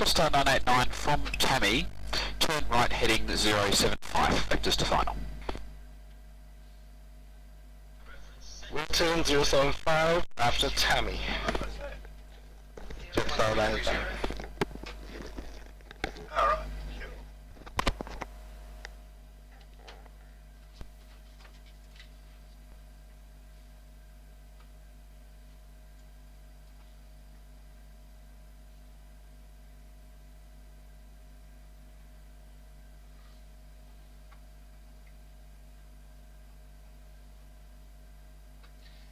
Star 989 from Tammy, turn right heading 075, vectors to final. Return 075 after Tammy. Jetstar 989. Alright.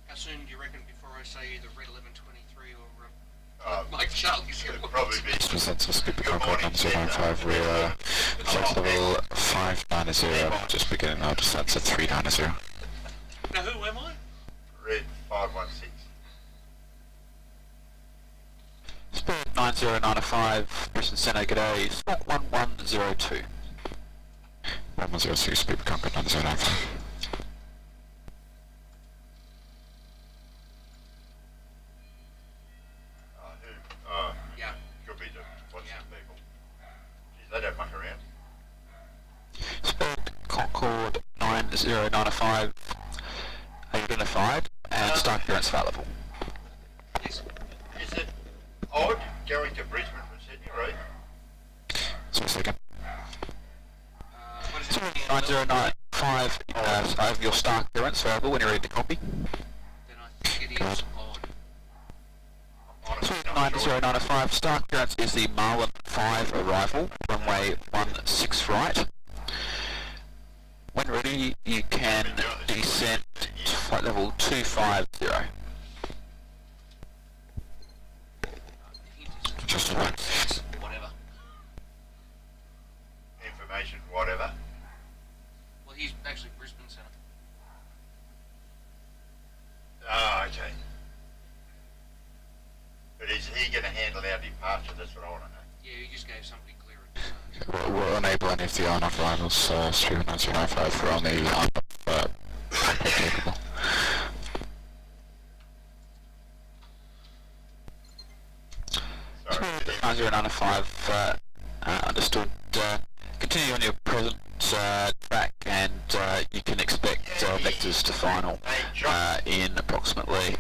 How soon do you reckon before I say either Red 1123 or Mike Charlie's here? It'll probably be. Consensus, Scoopy Concord 905, rear, flight level 590, just beginning our descent at 390. Now who am I? Red 516. Spirit 9095, Brisbane Centre, g'day, Squawk 1102. 1102, Scoopy Concord 9095. Yeah. Could be to watch some people. Geez, they don't muck around. Spirit Concord 9095, identified, and start clearance flight level. Yes. Is it odd going to Brisbane from Sydney, right? So a second. What is it? 9095, I have your start clearance available when you're ready to copy. Then I think it is odd. Honestly, not sure. 9095, start clearance is the Marlin 5 arrival, runway 16 right. When ready, you can descend to flight level 250. Just a minute. Whatever. Information, whatever. Well, he's actually Brisbane Centre. Ah, okay. But is he going to handle our departure? That's what I want to know. Yeah, he just gave somebody clearance. We'll enable any of the on-off arrivals, Spirit 9095 for on the on-off capable. Sorry. 9095, understood. Continue on your present track, and you can expect vectors to final in approximately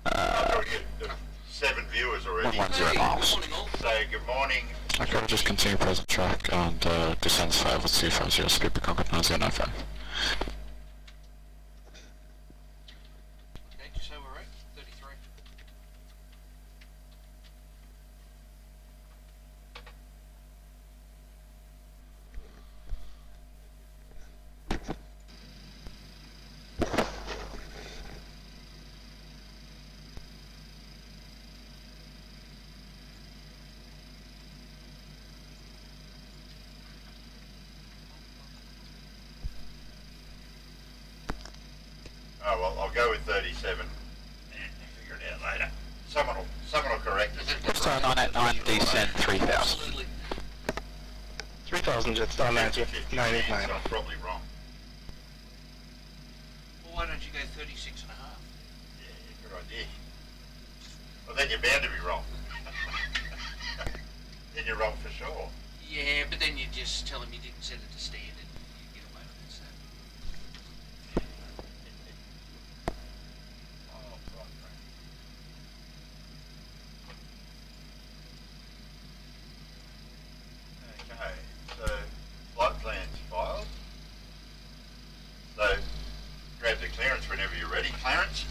I've got 7 viewers already. 110 miles. Good morning, all. So, good morning. Okay, we'll just continue present track and descend to level 250, Scoopy Concord 9095. Okay, just so we're right. 33. Oh, well, I'll go with 37. Figure it out later. Someone will correct us. Star 989, descend 3000. Absolutely. 3000 Jetstar 989. So I'm probably wrong. Well, why don't you go 36 and a half? Yeah, good idea. Well, then you're bound to be wrong. Then you're wrong for sure. Yeah, but then you just tell him you didn't set it to standard. You get away with it, so. Oh, right. Okay, so flight plans filed. So grab the clearance whenever you're ready. Clarence?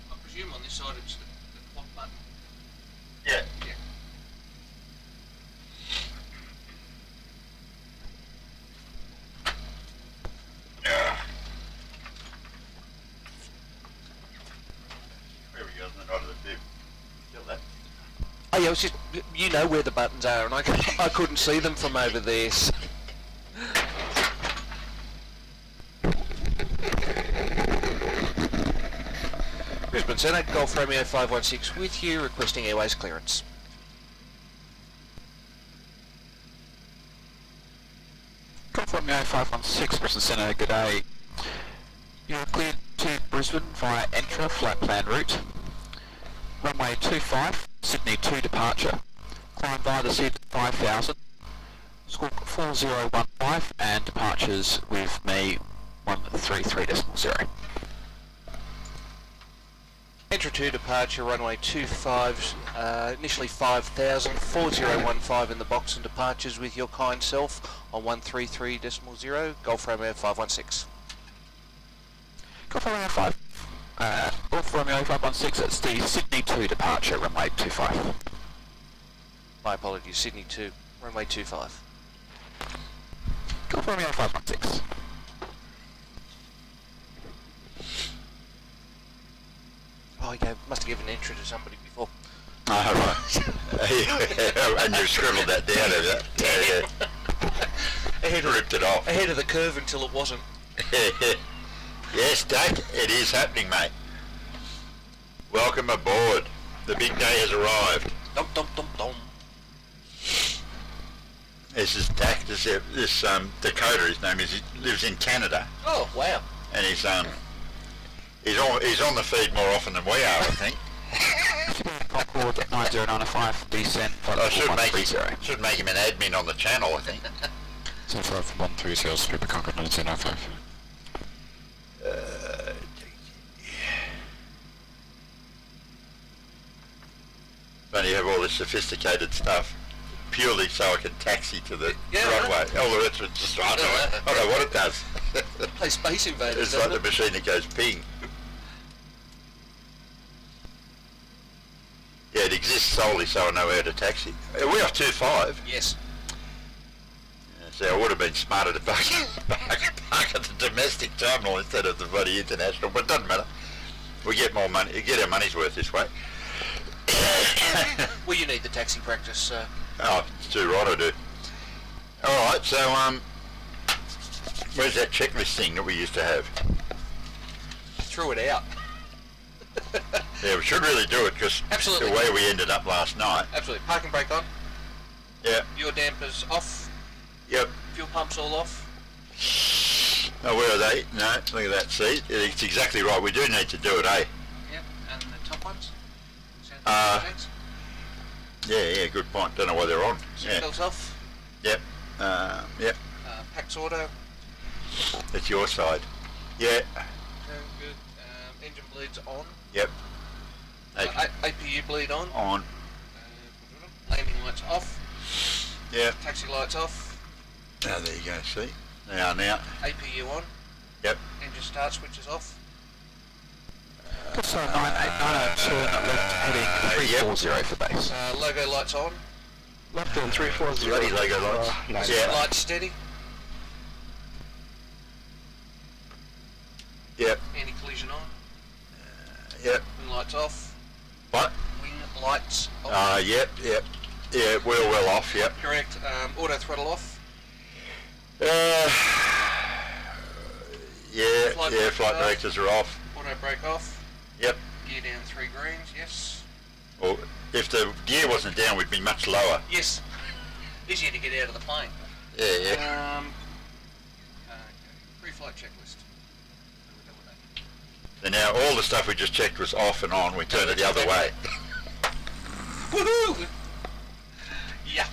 I presume on this side it's the clock button. Yeah. Yeah. There we go, the nod of the bib. Still there? Oh yeah, it was just, you know where the buttons are, and I couldn't see them from over there. So. Brisbane Centre, Golf Romeo 516 with you, requesting airways clearance. Golf Romeo 516, Brisbane Centre, good day. You're cleared to Brisbane via Entra flight plan route. Runway 25, Sydney 2 departure. Climb via the SID 5000. Squawk 4015 and departures with me 133.0. Enter 2 departure, runway 25, initially 5000, 4015 in the box, and departures with your kind self on 133.0, Golf Romeo 516. Golf Romeo 5. Golf Romeo 516, it's the Sydney 2 departure, runway 25. My apologies, Sydney 2, runway 25. Golf Romeo 516. Oh, he must have given an intro to somebody before. Oh, right. And you scribbled that down, have you? Ahead of, Ripped it off. ahead of the curve until it wasn't. Yes, Doug, it is happening, mate. Welcome aboard. The big day has arrived. Dum dum dum dum. This is Dak. This Dakota. His name is. He lives in Canada, Oh, wow. and he's on the feed more often than we are, I think. Concord 9095, descent I should 130. make him an admin on the channel, I think. 130, Super Concord 1995. But you have all this sophisticated stuff purely so I can taxi to the Yeah, runway. All the rest of it's just, I don't know what it does. Play Space Invaders, It's like doesn't the it? machine that goes ping. Yeah, it exists solely so I know how to taxi. We're off 2-5. Yes. So I would have been smarter to park at the domestic terminal instead of the bloody international, but it doesn't matter. We get more money, we get our money's worth this way. Well, you need the taxi practice. Oh, it's too right I do. Alright, so where's that checklist thing that we used to have? Threw it out. Yeah, we should really do it because Absolutely. the way we ended up last night. Absolutely. Parking brake on. Yeah, Your dampers off. yep. Fuel pumps all off. Oh, where are they? No, look at that. See, it's exactly right. We do need to do it, eh? Yep. And the top ones. Yeah, good point. Don't know why they're on. Yeah. Seatbelts off. Yep. Yep. Pax auto. That's your side. Yeah. Good. Engine bleeds on. Yep. APU bleed on. On. Landing lights off. Yep. Taxi lights off. Oh, there you go. See, they are now. APU on. Yep. Engine start switches off. So 9890, turn left heading 340 for base. Logo lights on. Left on 340. Bloody Lego lights. Nice. Yeah. Lights steady. Yep. Anti-collision on. Yep. Wing lights off. What? Wing lights off. Yep. Yeah, wheel well off. Yep. Correct. Auto throttle off. Yeah. Flight Yeah. brakes Flight off. directors are off. Auto brake off. Yep. Gear down 3 greens. Yes. Well, if the gear wasn't down, we'd be much lower. Yes. Easier to get out of the plane. Yeah. Pre-flight checklist. And now all the stuff we just checked was off and on. We turned it the other way. Woohoo! Yeah.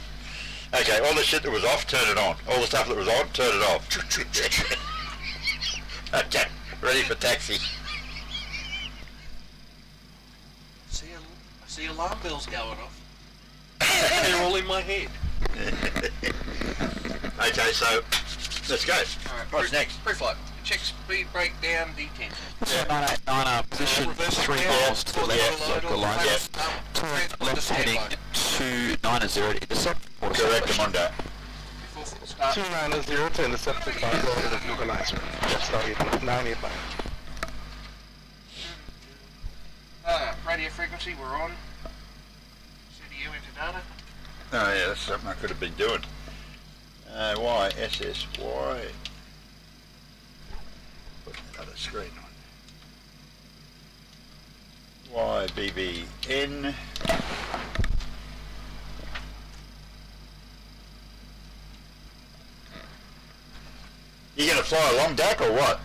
Okay, all the shit that was off, turn it on. All the stuff that was on, turn it off. Okay, ready for taxi. I see alarm bells going off. They're all in my head. Okay, so let's go. Alright, What's next? Pre-flight. Check speed break down D10. So 989, position Reverse 3 gear. miles to the left, Yeah. circle line. Yeah. Turn left heading 290 to intercept. Auto Correct, separation. Amondo. Before start. 290 to intercept the cloud over the organizer. That's target 989. Radio frequency, we're on. CDU into data. Oh yeah, that's something I could have been doing. Y, SS, Y. Put another screen on. Y, BB, N. to fly a long DAC or what?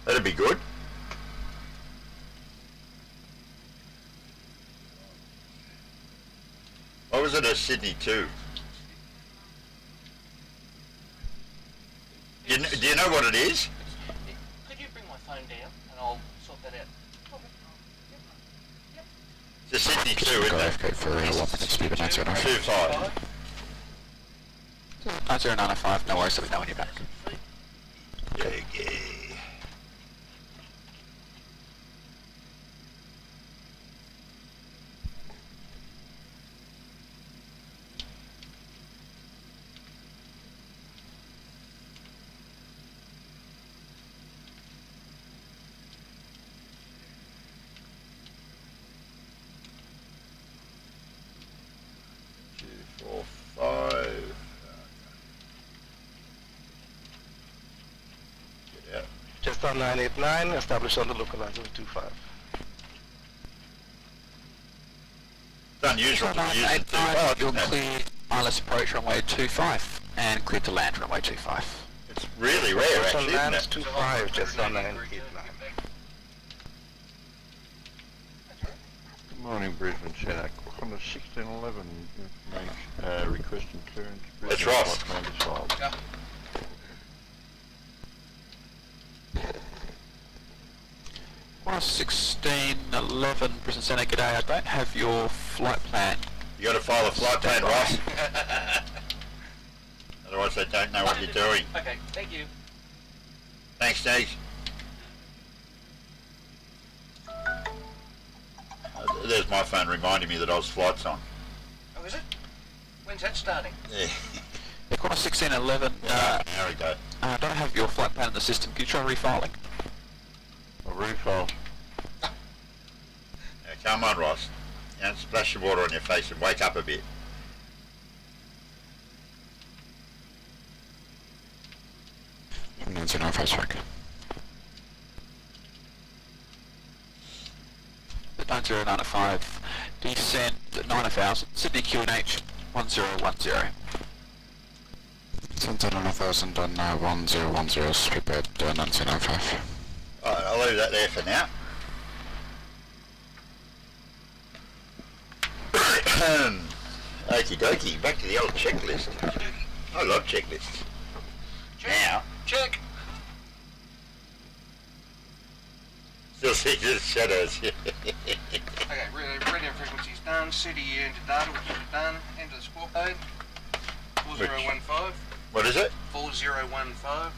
That'd be good. What was it at Sydney too? Do you know what it is? Could you bring my phone down and I'll sort that out? It's a Sydney 2, isn't Go it? FK for 1 minute speed of 905. 2.5. 9095, no worries, so we know when you're back. Yeah. 2, 4, 5. Get out. Just on 989, establish on the localizer with 25. It's unusual to use it too. 989, you're clear wireless approach runway 25 and clear to land runway 25. It's really rare Just on actually, isn't lands it? 25, just on 989. Good morning, Brisbane Centre. On the 1611 information, requesting clearance. That's Brisbane Ross. flight plan is filed. Yeah. Well, 1611 Brisbane Centre, g'day. I don't have your flight plan. You got to file a flight plan, Ross. Otherwise they don't know what you're doing. Okay, thank you. Thanks, Steve. There's my phone reminding me that OzFlight's on. Oh, is it? When's that starting? Yeah. Yeah, corner 1611, There we go. I don't have your flight plan in the system. Can you try refiling? A refile. Now, come on, Ross. You know, splash some water on your face and wake up a bit. From 905 strike. 9095, descent 9000, Sydney QNH 1010. Center 9000 on 1010, strip at 1905. Alright, I'll leave that there for now. Okie dokie, back to the old checklist. I love checklists. Now, Check. still see the shadows. Okay, radio frequency's done, city enter data, which is done, enter the squawk code, 4015, What is it? 4015.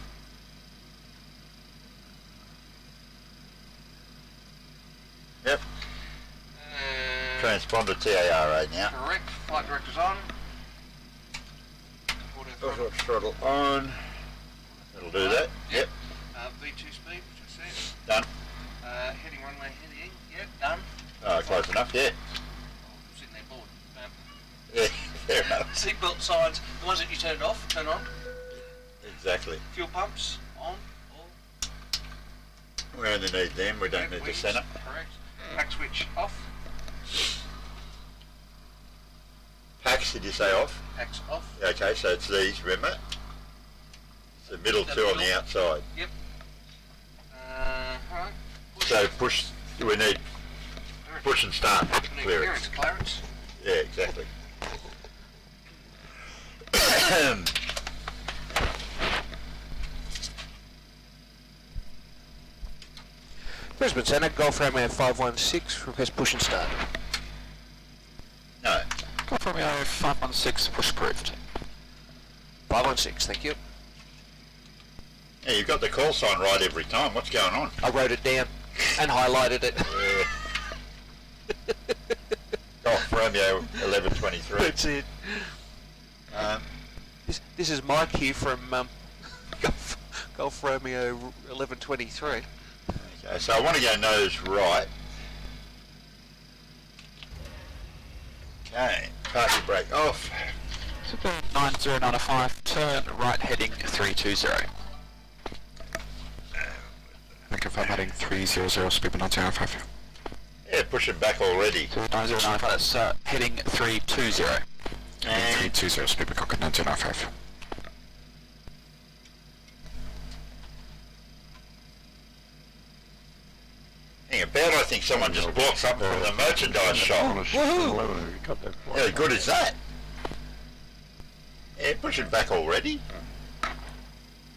Yep. Transponder TARA now. Correct, flight director's on. Auto throttle. Throttle on. That'll do that. Yep. V2 speed, which I said. Done. Heading runway heading, yep, done. Oh, close enough, yeah. Sitting there bored. Yeah, fair enough. Seatbelt signs, the ones that you turned off, turn on. Exactly. Fuel pumps, on, all. We only need them, we don't need the Wings, centre. correct. Pack switch off, Packs, did you say off? packs off. Okay, so it's these, remember? It's the middle The two on the middle. outside. Yep. Alright. So push, we need push and start Clearance. clearance. Yeah, exactly. Brisbane Centre, Golf Romeo 516, request push and start. No, Golf Romeo 516, push approved. 516, thank you. yeah, you've got the call sign right every time. What's going on? I wrote it down and highlighted it. Golf Romeo 1123. That's it. Um, This is my cue from Golf Romeo 1123. okay, so I want to go nose right. Okay, party brake off. 9095, turn right heading 320. Thank you for heading 300, speed of 1905. Yeah, push it back already. 9095, that's heading 320. And 320, speed of 1905. I think someone just bought something from the merchandise shop. On a 1611, have you got that flight? How good is that? Yeah, push it back already.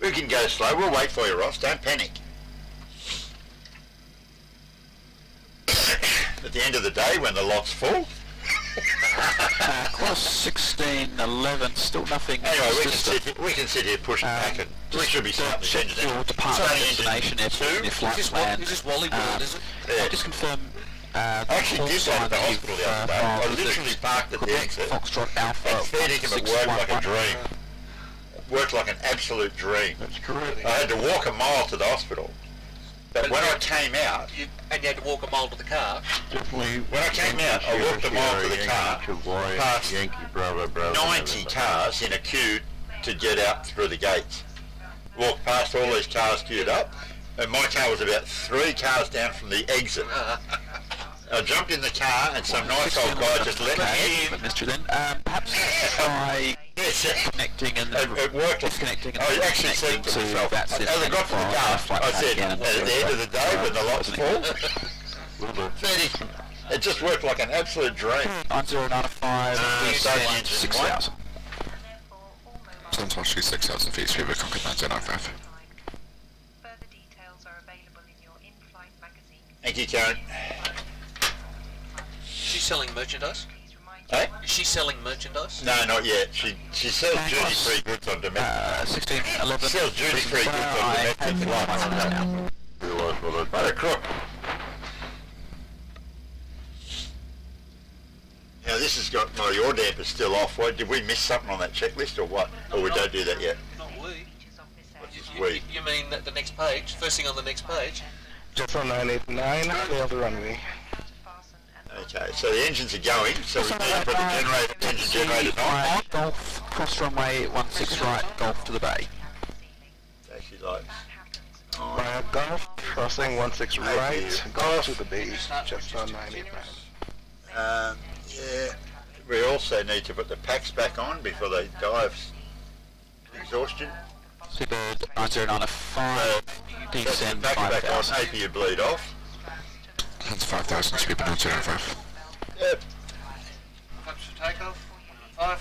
We can go slow. We'll wait for you, Ross. Don't panic. At the end of the day, when the lot's full. Course 1611, still nothing. Anyway, consistent. we can sit here pushing back, and we should be starting to check change your it. department destination if your flight plan. Is this Wally World, is it? Yeah. Just confirm. I actually did that at the hospital the other day. I literally parked at the exit. Foxtrot Alpha. And fair dinkum, it worked like a dream. It worked like an absolute dream. That's correct. I had to walk a mile to the hospital. But when I came out, And you had to walk a mile to the car. Definitely. when I came out, I walked a mile to the car, past Yankee Bravo Bravo. 90 cars in a queue to get out through the gates. Walked past all these cars queued up, and my car was about 3 cars down from the exit. I jumped in the car, and some nice old guy just let me in. But Mr. Then, perhaps try connecting and It worked. disconnecting and I actually said to myself, that as system I got to the car, I said, at the end of the day, when the lot's full, it just worked like an absolute dream. 9095, start the descend engine. 6000. Sun's actually 6,000 feet, speed with Concord 905. Further details are available in your in-flight magazine. Thank you, Karen. Is she selling merchandise? Please remind Hey? Is she selling merchandise? No, not yet. She sells duty-free goods on domestic. 1611. Sells duty-free goods on domestic flights. Realise what I What a crook. Now this has got my yaw dampers still off. Why, did we miss something on that checklist or what? Or we don't do that yet? Not we. features of this What's aircraft. this we? You mean that the next page? First thing on the next page? Just on 989, clear of the runway. Fasten and Okay, so the engines are going, so we need to put the engine generators on. Golf, cross runway 16 right, golf to the bay. Actually, like, Via Golf, crossing 16 right, golf to the bay, just on 989. yeah, we also need to put the packs back on before they die of exhaustion. Seabird 9095, descend Put the packs back on, 5000. maybe you bleed off. Sun's 5,000, speed with 905. Yep, Flaps for takeoff. 5.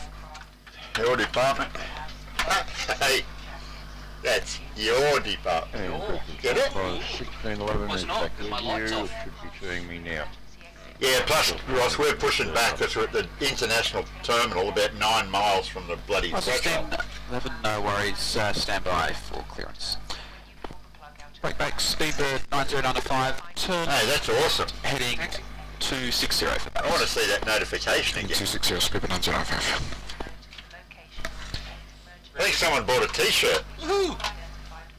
your department. Hey, that's your department. Get it? 1611 Was is not, back 'cause with my light's you. off. Should be seeing me now. Yeah, plus, Ross, we're pushing back because we're at the international terminal about 9 miles from the bloody threshold. 1611, no worries, stand by for clearance. Break, Speedbird 9095, turn, Hey, that's awesome. heading 260 for I want to base. see that notification again. 260, speed with 905. I think someone bought a t-shirt. Woohoo!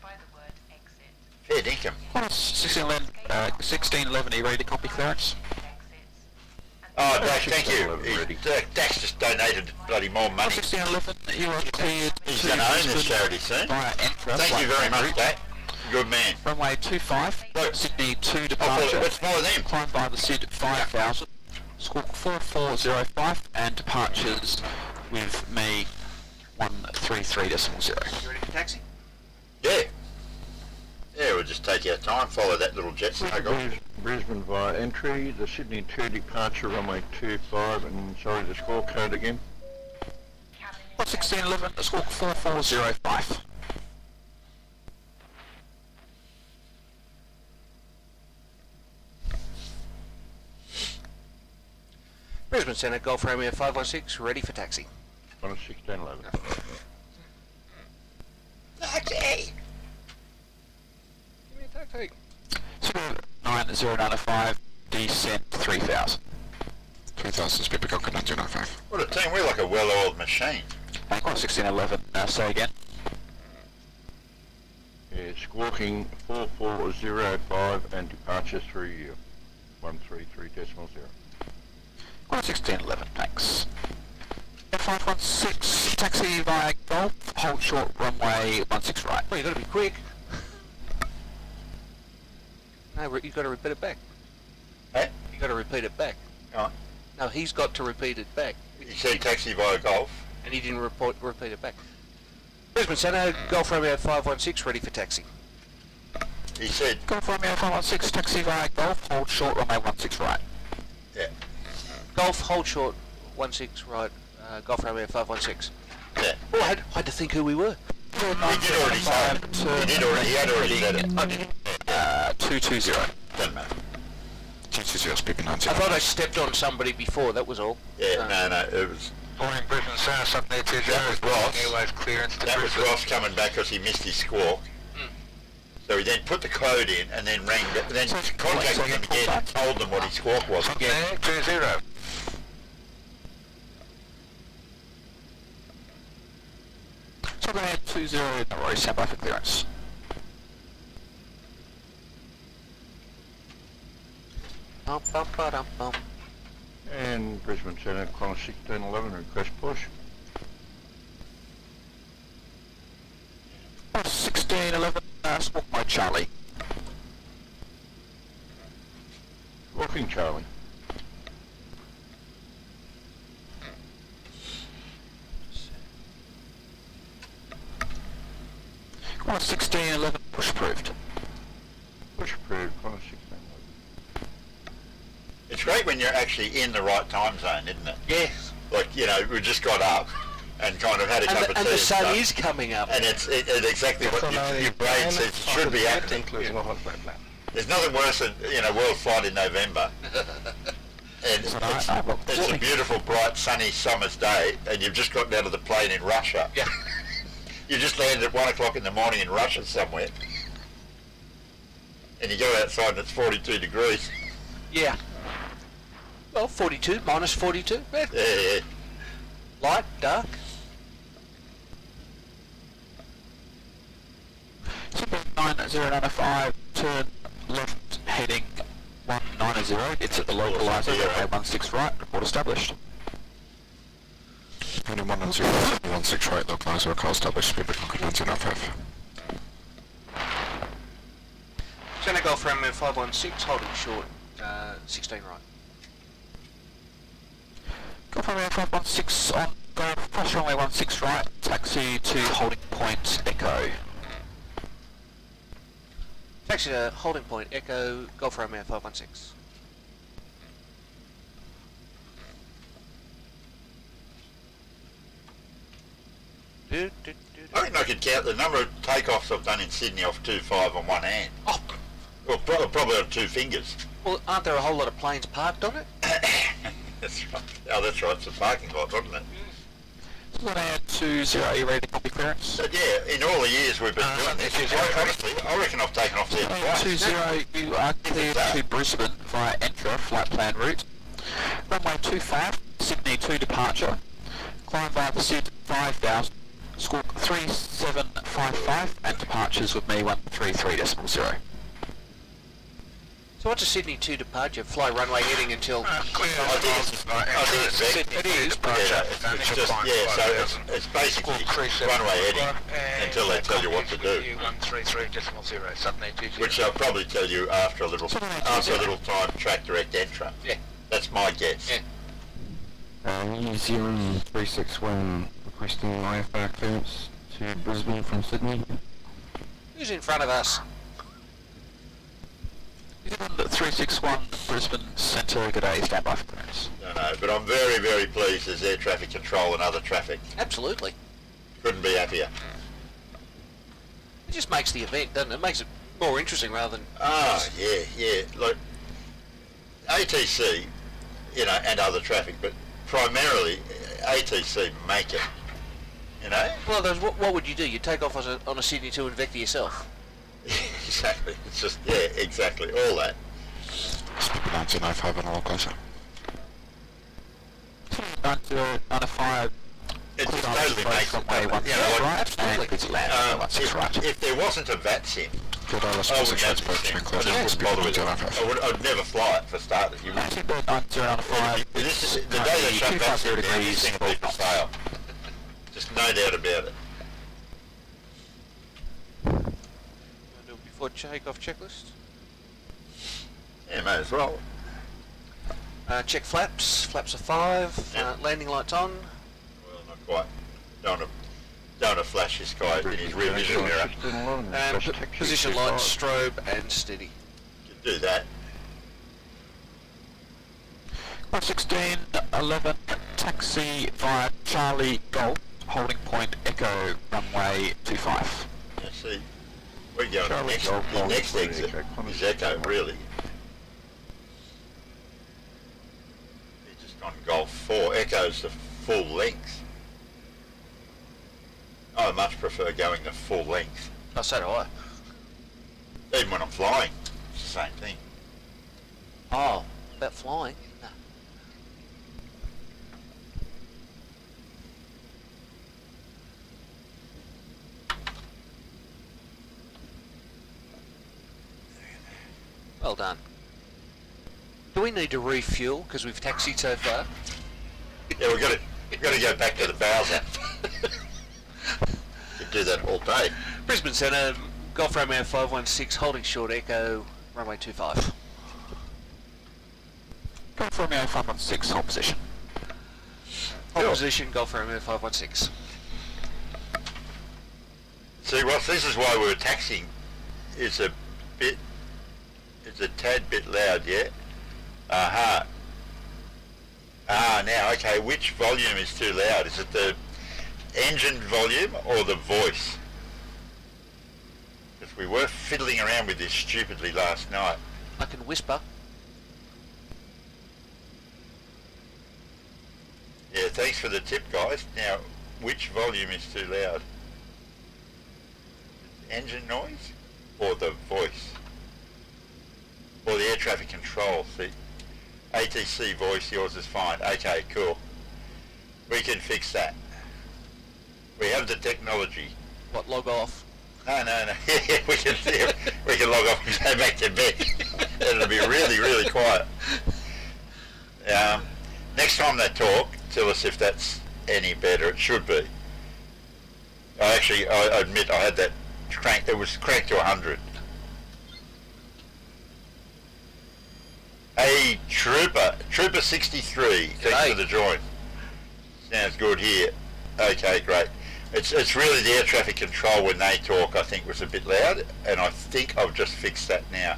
by the word exit. Fair dinkum. 1611, are you ready to copy clearance? Oh, Dax, thank you. 1611 ready. Dax just donated bloody more money. 1611, you are cleared He's to going to own this Brisbane charity soon. via Entra. Thank you very much, route. Dax. Good man. Runway 25, Look. Sydney 2 I'll departure. call it, what's more than him? Climb by the SID 5000, squawk 4405, and departures with me 133.0. You ready for taxi? Yeah. Yeah, we'll just take our time, follow that little jet snuggle. Brisbane via entry, the Sydney 2 departure, runway 25, and sorry, the scorecode again. 1611, squawk 4405. Brisbane Centre, Golf Romeo 516, ready for taxi. On a 1611. Taxi! Give me a taxi. 9095, descent 3000. 3,000, speed with Concord 905. What a team, we're like a well-oiled machine. Bank 1611, say again. Yeah, squawking 4405 and departure through you. 133.0. 1611, thanks. 516, taxi via Golf, hold short runway 16 right. Well, you got to be quick. No, you got to repeat it back. Hey? You got to repeat it back. Oh, No, he's got to repeat it back. you said taxi via Golf. And he didn't repeat it back. Brisbane Centre, Golf Romeo 516, ready for taxi. He said, Golf Romeo 516, taxi via Golf, hold short, runway 16 right. yeah, Golf, hold short, 16 right, Golf Romeo 516. yeah. Oh, I had to think who we were. He did already say it. He had already said it. I did. 220. Doesn't matter. 220 speaking 19. I thought I stepped on somebody before, that was all. Yeah, no, it was... Morning, Brisbane South, Sydney 20. That was Ross. Airways clearance to That was Brisbane. Ross coming back because he missed his squawk. So he then put the code in and then contacted them again and told them what his squawk was. Yeah, 20. So go ahead, 20, no worries, stand by for clearance. Bum, bum, ba-dum, bum. And Brisbane Centre, Qantas 1611, request push. 1611, smoke my Charlie. Walking Charlie. Come on, 1611, push approved. Push approved, Qantas 1611. It's great when you're actually in the right time zone, isn't it? Yes. Like, you know, we just got up and kind of had a cup of tea. And the sun stuff. is coming up. And it's exactly what your brain says it should be happening. Including OzFlight plan. There's nothing worse than, world flight in November. And it's a beautiful, bright, sunny summer's day, and you've just gotten out of the plane in Russia. Yeah. You just landed at 1 o'clock in the morning in Russia somewhere. And you go outside and it's 42 degrees. Yeah. Well, 42, minus 42. Yeah. Yeah. Light, dark. Super 9095, turn left heading 190, it's at the localizer, runway 16 right, report established. Heading 110, 16 right, localizer, call established, speed between 1905. Centre Golf Romeo 516, holding short, 16 right. Golf Romeo 516 on Golf, cross runway 16 right, taxi to holding point Echo. Taxi to holding point, Echo, Golf Romeo 516. I reckon I could count the number of takeoffs I've done in Sydney off 25 on one hand. Oh, Well, probably on 2 fingers. well, aren't there a whole lot of planes parked on it? That's right. Oh, that's right. It's a parking lot, wasn't it? So then add 20, are you ready to copy clearance? But yeah, in all the years we've been doing this, honestly, I reckon I've taken off there twice. 20, you are cleared to Brisbane via Entra flight plan route. Runway 25, Sydney 2 departure. Climb via the Sid 5000, squawk 3755, and departures with me 133.0. So what's a Sydney 2 departure? Fly runway heading until... I think it's Sydney. it is, it's just, yeah, so it's basically runway heading until they tell you what to do. 133.0, Sydney 2. Which they'll probably tell you after a little time track direct entra. Yeah. That's my guess. Yeah. New Zealand 361 requesting IFR clearance to Brisbane from Sydney. Who's in front of us? New Zealand 361 Brisbane Centre, good day, stand by for clearance. No, but I'm very, very pleased as air traffic control and other traffic. Absolutely. Couldn't be happier. It just makes the event, doesn't it? It makes it more interesting rather than... Ah, yeah. Look, ATC, and other traffic, but primarily ATC make it, Well, what would you do? You take off on a Sydney 2 and vector yourself. Exactly. It's just, exactly, all that. Speed 1905 and all closer. 9095, It just totally makes it. runway 16 right, and it's land 16 right. If there wasn't a VAT sim, Good ILS I 16 wouldn't right, have approaching I clear, wouldn't speed bother with it. 1905. I'd never fly it for starters. You wouldn't. 9095, This is the day they shut that sim down, you're degrees, seeing people fail. Just no doubt about it. Do it before takeoff checklist. Yeah, may as well. Check flaps. Flaps are 5. Yeah. Landing lights on. Well, not quite. Don't want to Don't want to flash this guy in his rear vision mirror. And position light, strobe, and steady. You can do that. 1611, taxi via Charlie Golf, holding point Echo, runway 25. Yeah, see, we're going Charlie next, Golf, the Golf, next Golf, exit Echo. is Echo, really. He's just on Golf 4. Echo's the full length. I much prefer going the full length. Oh, so do I. Even when I'm flying, it's the same thing. Oh, about flying? No. Well done. Do we need to refuel because we've taxied so far? Yeah, we've got to go back to the Bowser. You do that all day. Brisbane Centre, Golf Romeo 516, holding short Echo, runway 25. Golf Romeo 516, hold position. Hold position, Golf Romeo 516. See, Ross, this is why we were taxiing. It's a tad bit loud, yeah? Aha. Ah, now, okay, which volume is too loud? Is it the engine volume or the voice? Because we were fiddling around with this stupidly last night. I can whisper. Yeah, thanks for the tip, guys. Now, which volume is too loud? Engine noise or the voice? Or the air traffic control? See, ATC voice, yours is fine. Okay, cool. We can fix that. We have the technology. What, log off? No. we can log off and go back to bed. It'll be really, really quiet. Next time they talk, tell us if that's any better. It should be. I admit I had that crank. It was cranked to 100. Hey, Trooper 63. Thanks for the join. Sounds good here. Okay, great. It's really the air traffic control when they talk, I think, was a bit loud, and I think I've just fixed that now.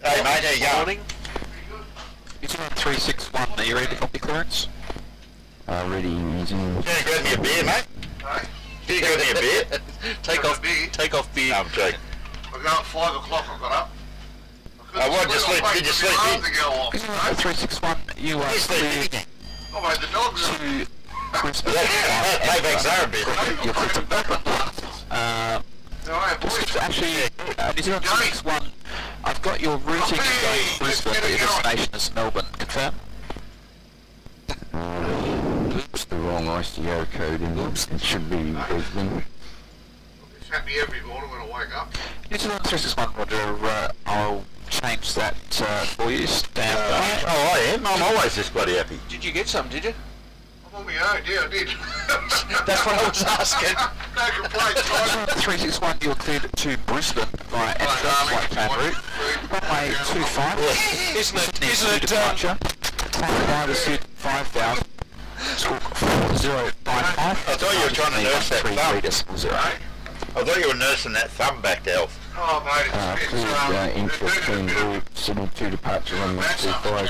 Hey mate, how you going? Morning. It's on 361, are you ready to copy clearance? Ready, using... Can you grab me a beer, mate? Can you grab me a beer? Take off beer. No, I'm joking. I got up 5 o'clock, I got up. What, did you sleep in? It's on 361, you are cleared Oh mate, the dogs are... to Brisbane. Paybacks are a bit. You're cleared to Melbourne. Actually, New Zealand 361, I've got your routing going to Brisbane, but your destination is Melbourne. Confirm? It's the wrong ICO code in it. It should be Brisbane. It's happy every morning when I wake up. New Zealand 361, Roger, I'll change that for you. Stand by. Oh, I am. I'm always this bloody happy. Did you get some, did you? I'm on my own, yeah, I did. That's what I was asking. No complaints, guys. 361, you're cleared to Brisbane via flight plan route. Runway 25. Isn't it, departure. Time by the suit 5000. Squawk 4055. I thought you were trying to nurse that thumb. 3.0. I thought you were nursing that thumb back, Elf. Oh mate, Please, intro clean route, Sydney 2 departure runway 25. well,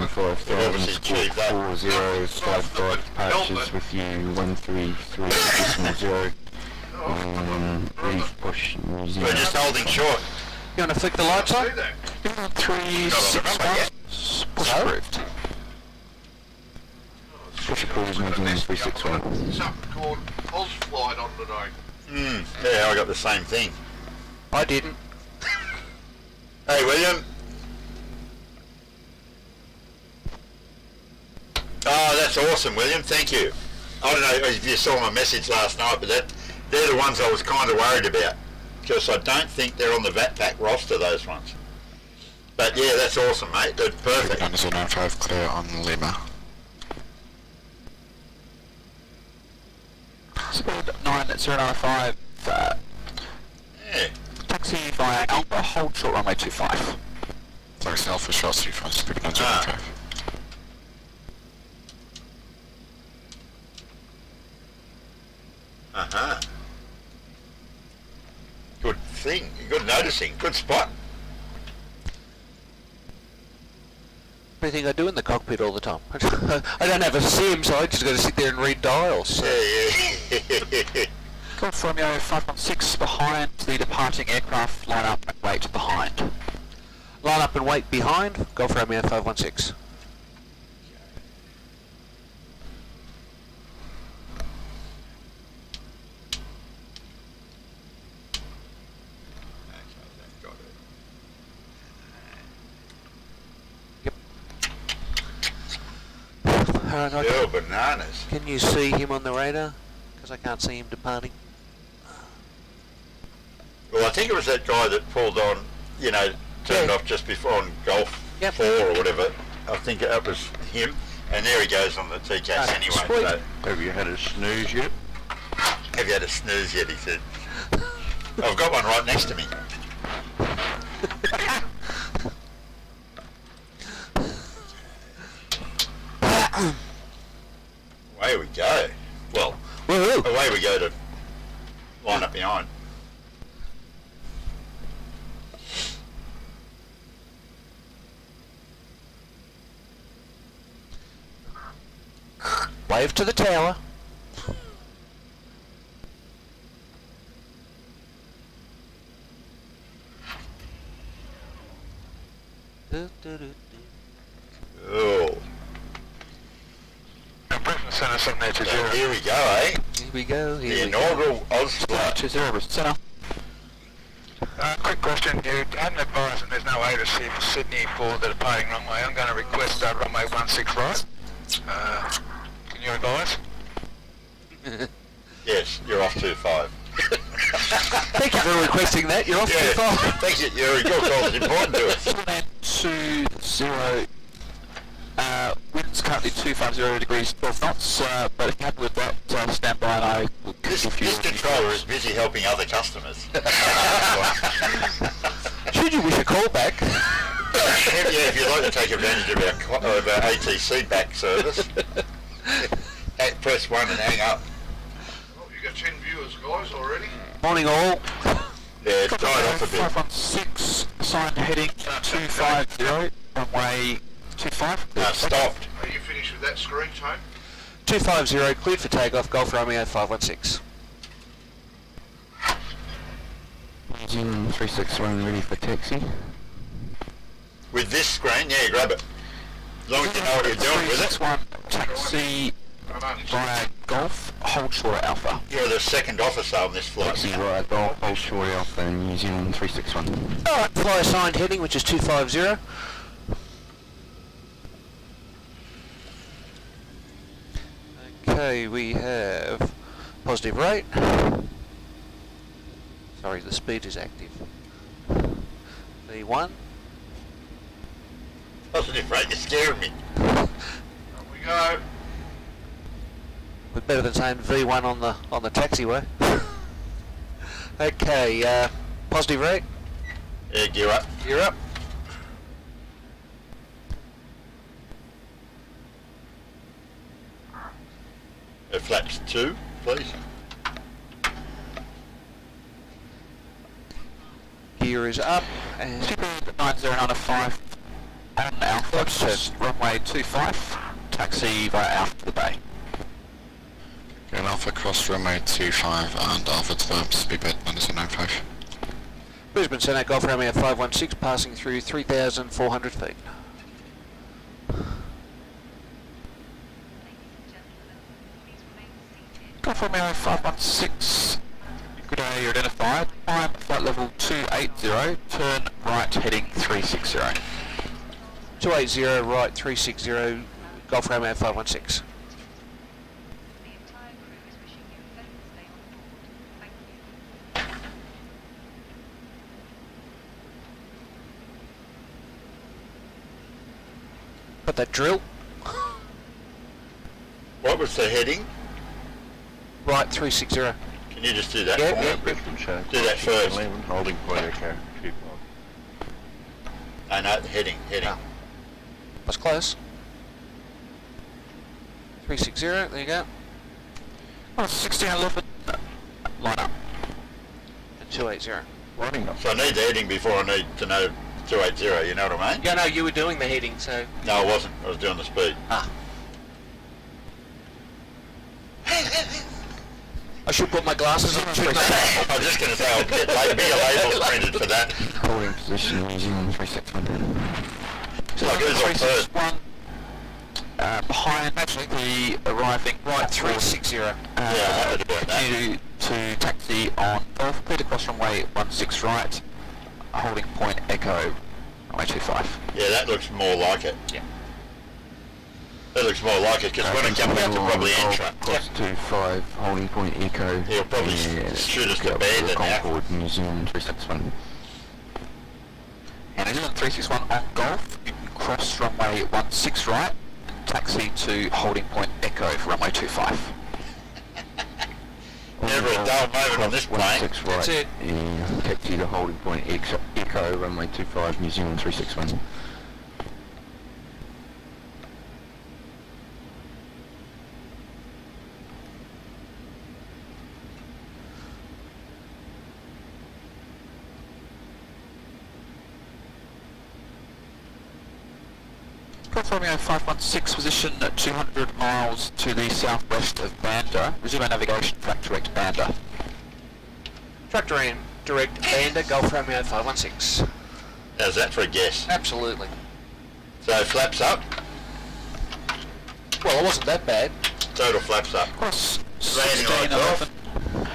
5000, obviously achieved that. 40, slide 5 departures with you, 133.0. Please push New We're Zealand. just holding short. You want to flick the lights on? 361. Push approved. Push approved, New Zealand 361. something called OzFlight on today. Yeah, I got the same thing. I didn't. Hey, William. Oh, that's awesome, William. Thank you. I don't know if you saw my message last night, but they're the ones I was kind of worried about, because I don't think they're on the VATPAC roster, those ones. But yeah, that's awesome, mate. That's perfect. 905 clear on Lima. Speed 9095. Yeah. Taxi via Alpha, hold short runway 25. Taxi Alpha Short 35, speed 905. noticing. Good spot. Everything I do in the cockpit all the time. I don't have a sim, so I just got to sit there and read dials. So. Yeah. Golf Romeo 516 behind the departing aircraft, line up and wait behind. Line up and wait behind, Golf Romeo 516. Oh, bananas. Can you see him on the radar? Because I can't see him departing. Well, I think it was that guy that pulled on, you know, turned Yeah. off just before on Golf Yep. 4 or whatever. I think that was him. And there he goes on the TCAS anyway. sweet. So, Have you had a snooze yet? have you had a snooze yet, he said. I've got one right next to me. Away we go. Well, Woohoo! away we go to line up behind. Wave to the tower. Oh. Brisbane Centre 780. So here we go, eh? Here we go. The Here we go. inaugural OzFlight. 20 Brisbane Centre. Quick question. You hadn't advised that there's no ATC for Sydney for the departing runway. I'm going to request runway 16 right. Can you advise? Yes, you're off 2-5. Thank you for requesting that. You're off Yeah, the phone. thank you. Your call is important to us. Land 20. Wind's currently 250 degrees 12 knots, but if you're happy with that, stand by and I will This give you controller is busy helping other customers. Should you wish a call back? Yeah, if you'd like to take advantage of our ATC back service, press 1 and hang up. Oh, you got 10 viewers, guys, already? Morning all. Yeah, it's died off a bit. 516, assigned heading 250, runway 25. Stopped. Are you finished with that screen, Tone? 250, cleared for takeoff, Golf Romeo 516. Engine 361 ready for taxi. With this screen, yeah, grab it. As long as you know what you're doing with it. 361, taxi via Golf, hold short Alpha. You're the second officer on this flight. Taxi right, Golf, hold short Alpha, New Zealand 361. Alright, fly assigned heading, which is 250. Okay, we have positive rate. Sorry, the speed is active. V1. Positive rate, you're scaring me. Up we go. We're better than saying V1 on the taxiway. Okay, positive rate. Yeah, gear up. You're up. Flaps 2, please. Gear is up. And 9095 on Alpha, just runway 25, taxi via Alpha to the bay. Going Alpha cross runway 25 and Alpha to the speedbird 9795. Brisbane Centre, Golf Romeo 516, passing through 3,400 feet. Golf Romeo 516, good day, you're identified. Climb flight level 280, turn right heading 360. 280, right 360, Golf Romeo 516. The entire crew is wishing you a pleasant stay on board. Thank you. Got that drill? What was the heading? Right 360. Can you just do that Yeah, for me? yeah. Brisbane Centre. Do that first. 11, holding point echo, 25. No, heading. That's close. 360, there you go. 1611, line up. And 280. running up. So I need the heading before I need to know 280, you know what I mean? Yeah, no, you were doing the heading, so... No, I wasn't. I was doing the speed. Ah. I should put my glasses on, shouldn't I? I was just going to say, I'll get bigger labels printed for that. Holding position, New Zealand 361. So like it was on third. 361, behind the arriving right 360. Yeah, I wondered about that. continue to taxi on Golf, cleared across runway 16 right, holding point Echo, runway 25. Yeah, that looks more like it. Yeah. That looks more like it, because when it comes out to probably Entra, Cross 25, holding point Echo. he'll probably shoot us to Bandon now. Concord, New Zealand 361. And New Zealand 361 on Golf, you can cross runway 16 right, taxi to holding point Echo for runway 25. Never a dull moment on this plane. 16 right. That's it. And taxi to holding point Echo, runway 25, New Zealand 361. Golf Romeo 516, position at 200 miles to the southwest of Banda. Resume navigation, track direct Banda. Tractor in, direct Banda, Golf Romeo 516. How's that for a guess? Absolutely. So flaps up, Well, it wasn't that bad. total flaps up. Cross Landing lights off. 1611.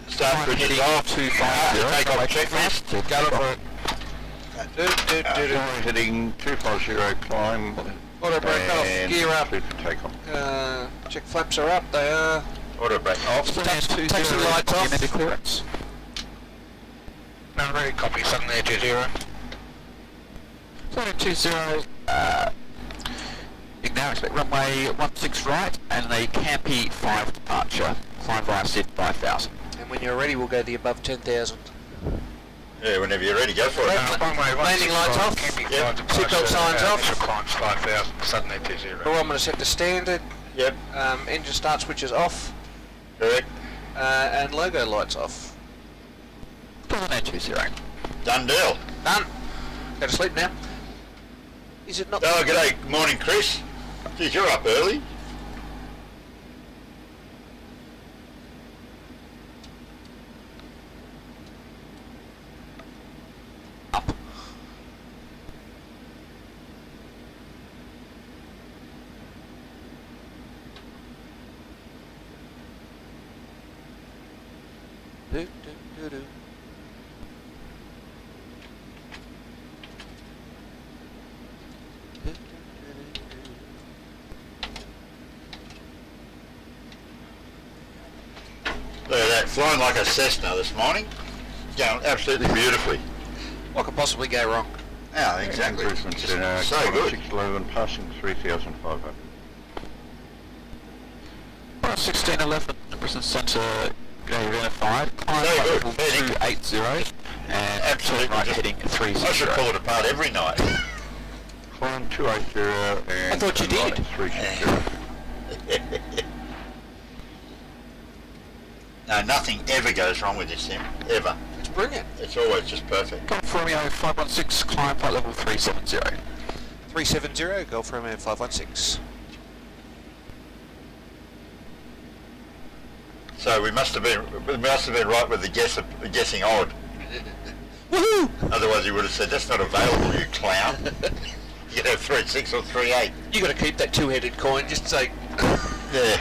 Start bridges Heading off. 250. Take off checklist. Go for it. Heading 250, climb. Auto brake off, and gear up. clear for takeoff. Check flaps are up, they are. Auto brake off. Stand Taxi lights off. Unit clearance. No, ready, copy, something there, 20. Stand 20, you can now expect runway 16 right and the Campy 5 departure. Climb via Sid 5000. And when you're ready, we'll go the above 10,000. Yeah, whenever you're ready, go for it. Landing lights off. Yep. Seatbelt signs off. Initial climbs 5,000, suddenly 20. Well, I'm going to set the standard. Yep, Engine start switches off. correct. And logo lights off. Doesn't add 20. Done deal. Done. Go to sleep now. Is it not? Oh, g'day. Morning, Chris. Geez, you're up early. Up. Do, do, do, do. Look at that, flying like a Cessna this morning. Going absolutely beautifully. What could possibly go wrong? Yeah, exactly. Brisbane Just Centre, so quarter good. 611, passing 3,500. 1611, Brisbane Centre, identified. Climb So good. level 280 and Absolutely right just- heading 30. I should pull it apart every night. Climb 280 and... I thought you did. 360. No, nothing ever goes wrong with this thing. Ever. It's brilliant. It's always just perfect. Golf Romeo 516, climb flight level 370. 370, Golf Romeo 516. So we must have been right with the guessing odd. Woohoo! Otherwise he would have said, that's not available, you clown. You could have 3.6 or 3.8. You got to keep that two-headed coin. Just say, Yeah.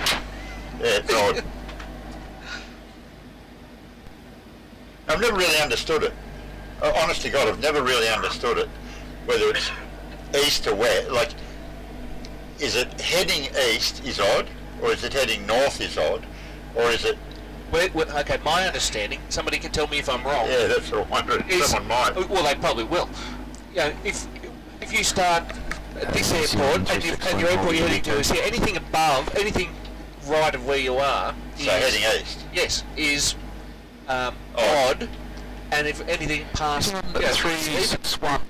Yeah, it's odd. I've never really understood it. Honest to God, I've never really understood it. Whether it's east or west. Like, is it heading east is odd? Or is it heading north is odd? Or is it... okay, my understanding, somebody can tell me if I'm wrong. Yeah, that's what I wondered. is- Someone might. Well, they probably will. You know, if you start at this airport and your airport you're heading to is here, anything above, anything right of where you are, So heading east. yes, is odd, and if anything past 361,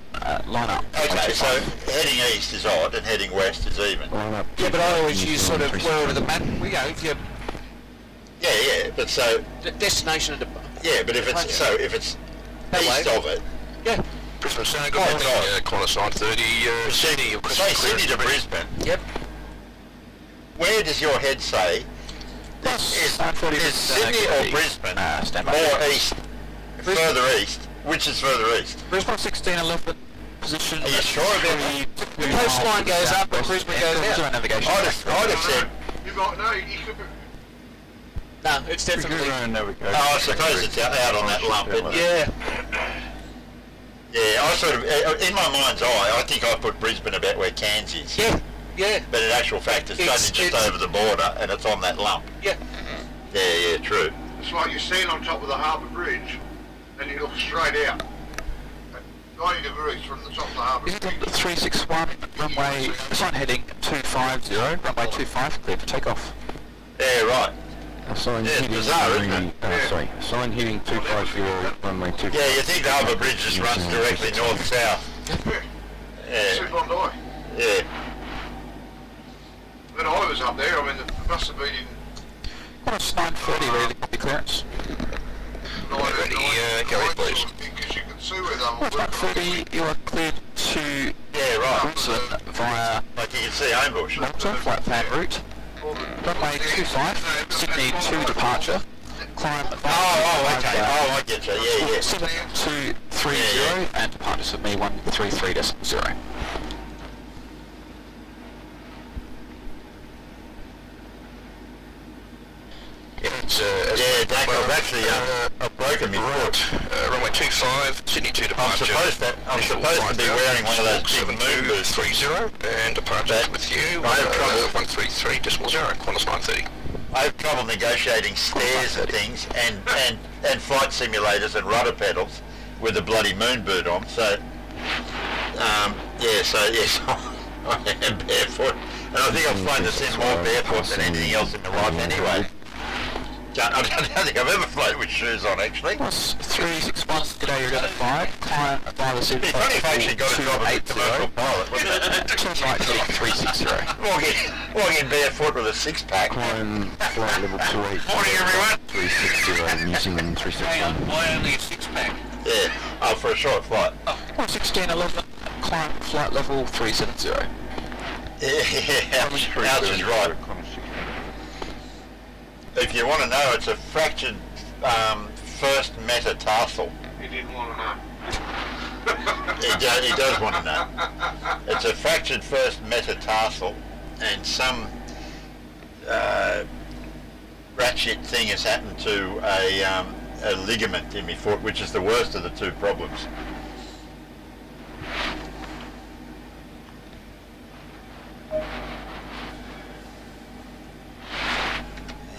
line up. Okay, so heading east is odd and heading west is even. Line up. yeah, but I always use sort of wherever the map. You know, if you're Yeah, but so... destination and Yeah, but if it's... So if it's east of it. Yeah. Brisbane Sound, good Oh, morning. God. Qantas 930, Sydney, your question Say clear. Sydney to Brisbane. Yep. Where does your head say? Is Sydney or Brisbane stand by. more east, further east? Which is further east? Brisbane 1611 position. Are you sure about that? The coastline goes up and Brisbane goes down. Navigation. I'd have said, You got no. You could be. No, it's definitely. navigation. oh, I suppose it's out on that lump, isn't it? Yeah. Yeah, I sort of, in my mind's eye, I think I put Brisbane about where Cairns is. Yeah. Yeah. But in actual fact, it's It's- only just it's- over the border, and it's on that lump. Yeah. Yeah, true. It's like you're standing on top of the harbour bridge, and you look straight out. 90 degrees from the top of the harbour This is bridge. 361, runway, sign heading 250, runway 25, clear for takeoff. Yeah, right. Sign Yeah, it's heading, bizarre, isn't it? sorry, sign heading 250, runway 25. Yeah, you think the harbour bridge just runs directly north-south. Yeah, Super on die. yeah. When I was up there, I mean, it must have been in Qantas 930, ready to copy clearance. 1990, go ahead, please. because you can see where they Qantas 930, you are cleared to Yeah, right. Brisbane via Like you can see Homebush. Malta, flight plan route. Runway 25, Sydney to departure. Climb Oh, okay. Oh, I get you. Yeah, yeah. 7230 and departure of me 133.0. It's, Yeah, Dak, I've actually I've broken my foot. runway 25, Sydney to I'm departure. supposed to be wearing one of those big moon boots. 30 and departure But with you. I have trouble. 133.0, Qantas 930. I have trouble negotiating stairs and things, and flight simulators and rudder pedals with a bloody moon boot on. So, yes, I am barefoot, and I think I've flown this in more barefoot than anything else in my life anyway. I don't think I've ever flown with shoes on, actually. Qantas 361, today you're going to 5, climb via the It'd be funny if I actually got a job as a commercial pilot, wouldn't it? turn right heading 360. Walking barefoot with a six-pack. Climb flight level 28. Morning, everyone. 360, New Zealand 361. Why only a six-pack? Yeah, for a short flight. 1611, climb flight level 370. Yeah, Ouch is right. If you want to know, it's a fractured first metatarsal. He didn't want to know. He does want to know. It's a fractured first metatarsal, and some rat shit thing has happened to a ligament in my foot, which is the worst of the two problems.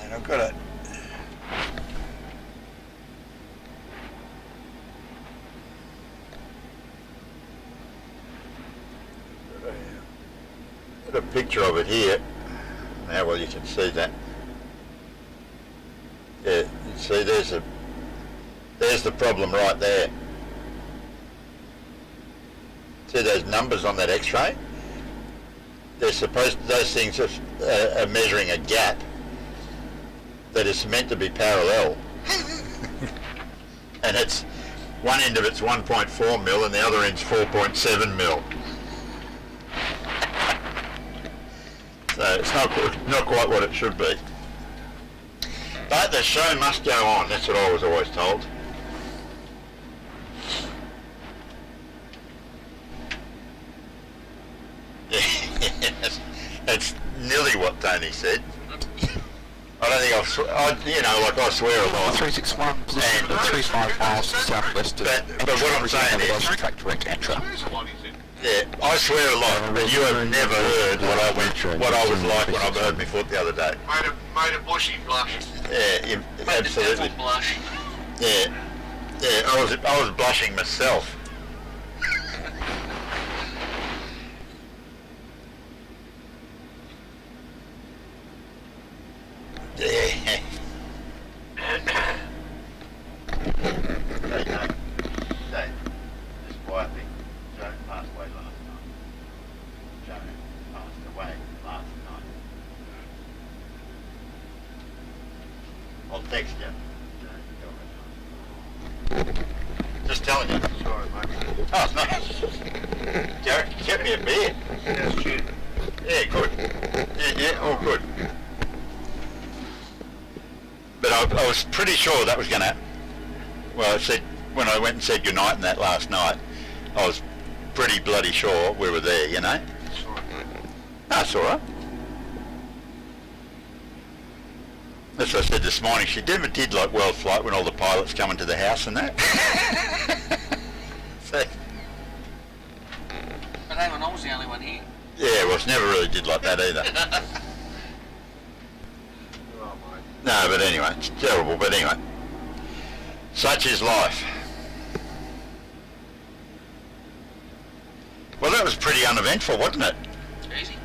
And I've got it. Got a picture of it here. Now, well, you can see that. Yeah, you see, there's the problem right there. See those numbers on that X-ray? They're supposed to, those things are measuring a gap that is meant to be parallel. And it's one end of it's 1.4 mil and the other end's 4.7 mil. So it's not quite what it should be. But the show must go on. That's what I was always told. Yes, that's nearly what Tony said. I don't think I swear a lot. 361, position at 35 miles southwest of But what I'm saying is, track direct entry. yeah, I swear a lot, but you have never heard what I was like when I burned my foot the other day. Made a bushy blush. Yeah, absolutely. Blush. Yeah, I was blushing myself. Yeah. Just quietly, Joe passed away last night. Joe passed away last night. I'll text you. Just telling you. Sorry, mate. Oh, no. Garrett, get me a beer. Yeah, shit. Yeah, good. Yeah, all good. But I was pretty sure that was going to... Well, I said, when I went and said goodnight and that last night, I was pretty bloody sure we were there, you know? Sorry, mate. That's all right. That's what I said this morning. She never did like OzFlight when all the pilots come into the house and that. So, But hang on, I was the only one here. yeah, well, she never really did like that either. Oh, mate. No, but anyway, it's terrible. But anyway, such is life. Well, that was pretty uneventful, wasn't it? Easy.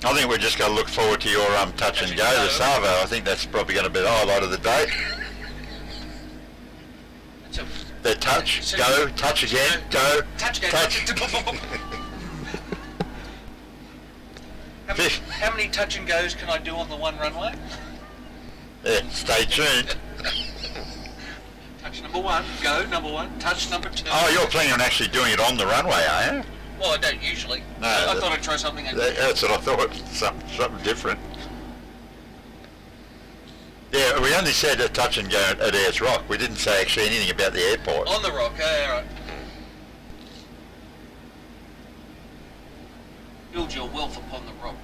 I think we're just going to look forward to your touch and go, the Savo. I think that's probably going to be the highlight of the day. That's a The touch, go, touch again, go, touch game. touch. How many touch and goes can I do on the one runway? Yeah, stay tuned. Touch number one, go number one, touch number two. Oh, you're planning on actually doing it on the runway, are you? Well, I don't usually. No, I thought I'd try something. That's what I thought, something different. Yeah, we only said a touch and go at Ayers Rock. We didn't say actually anything about the airport. On the rock, alright. Build your wealth upon the rock.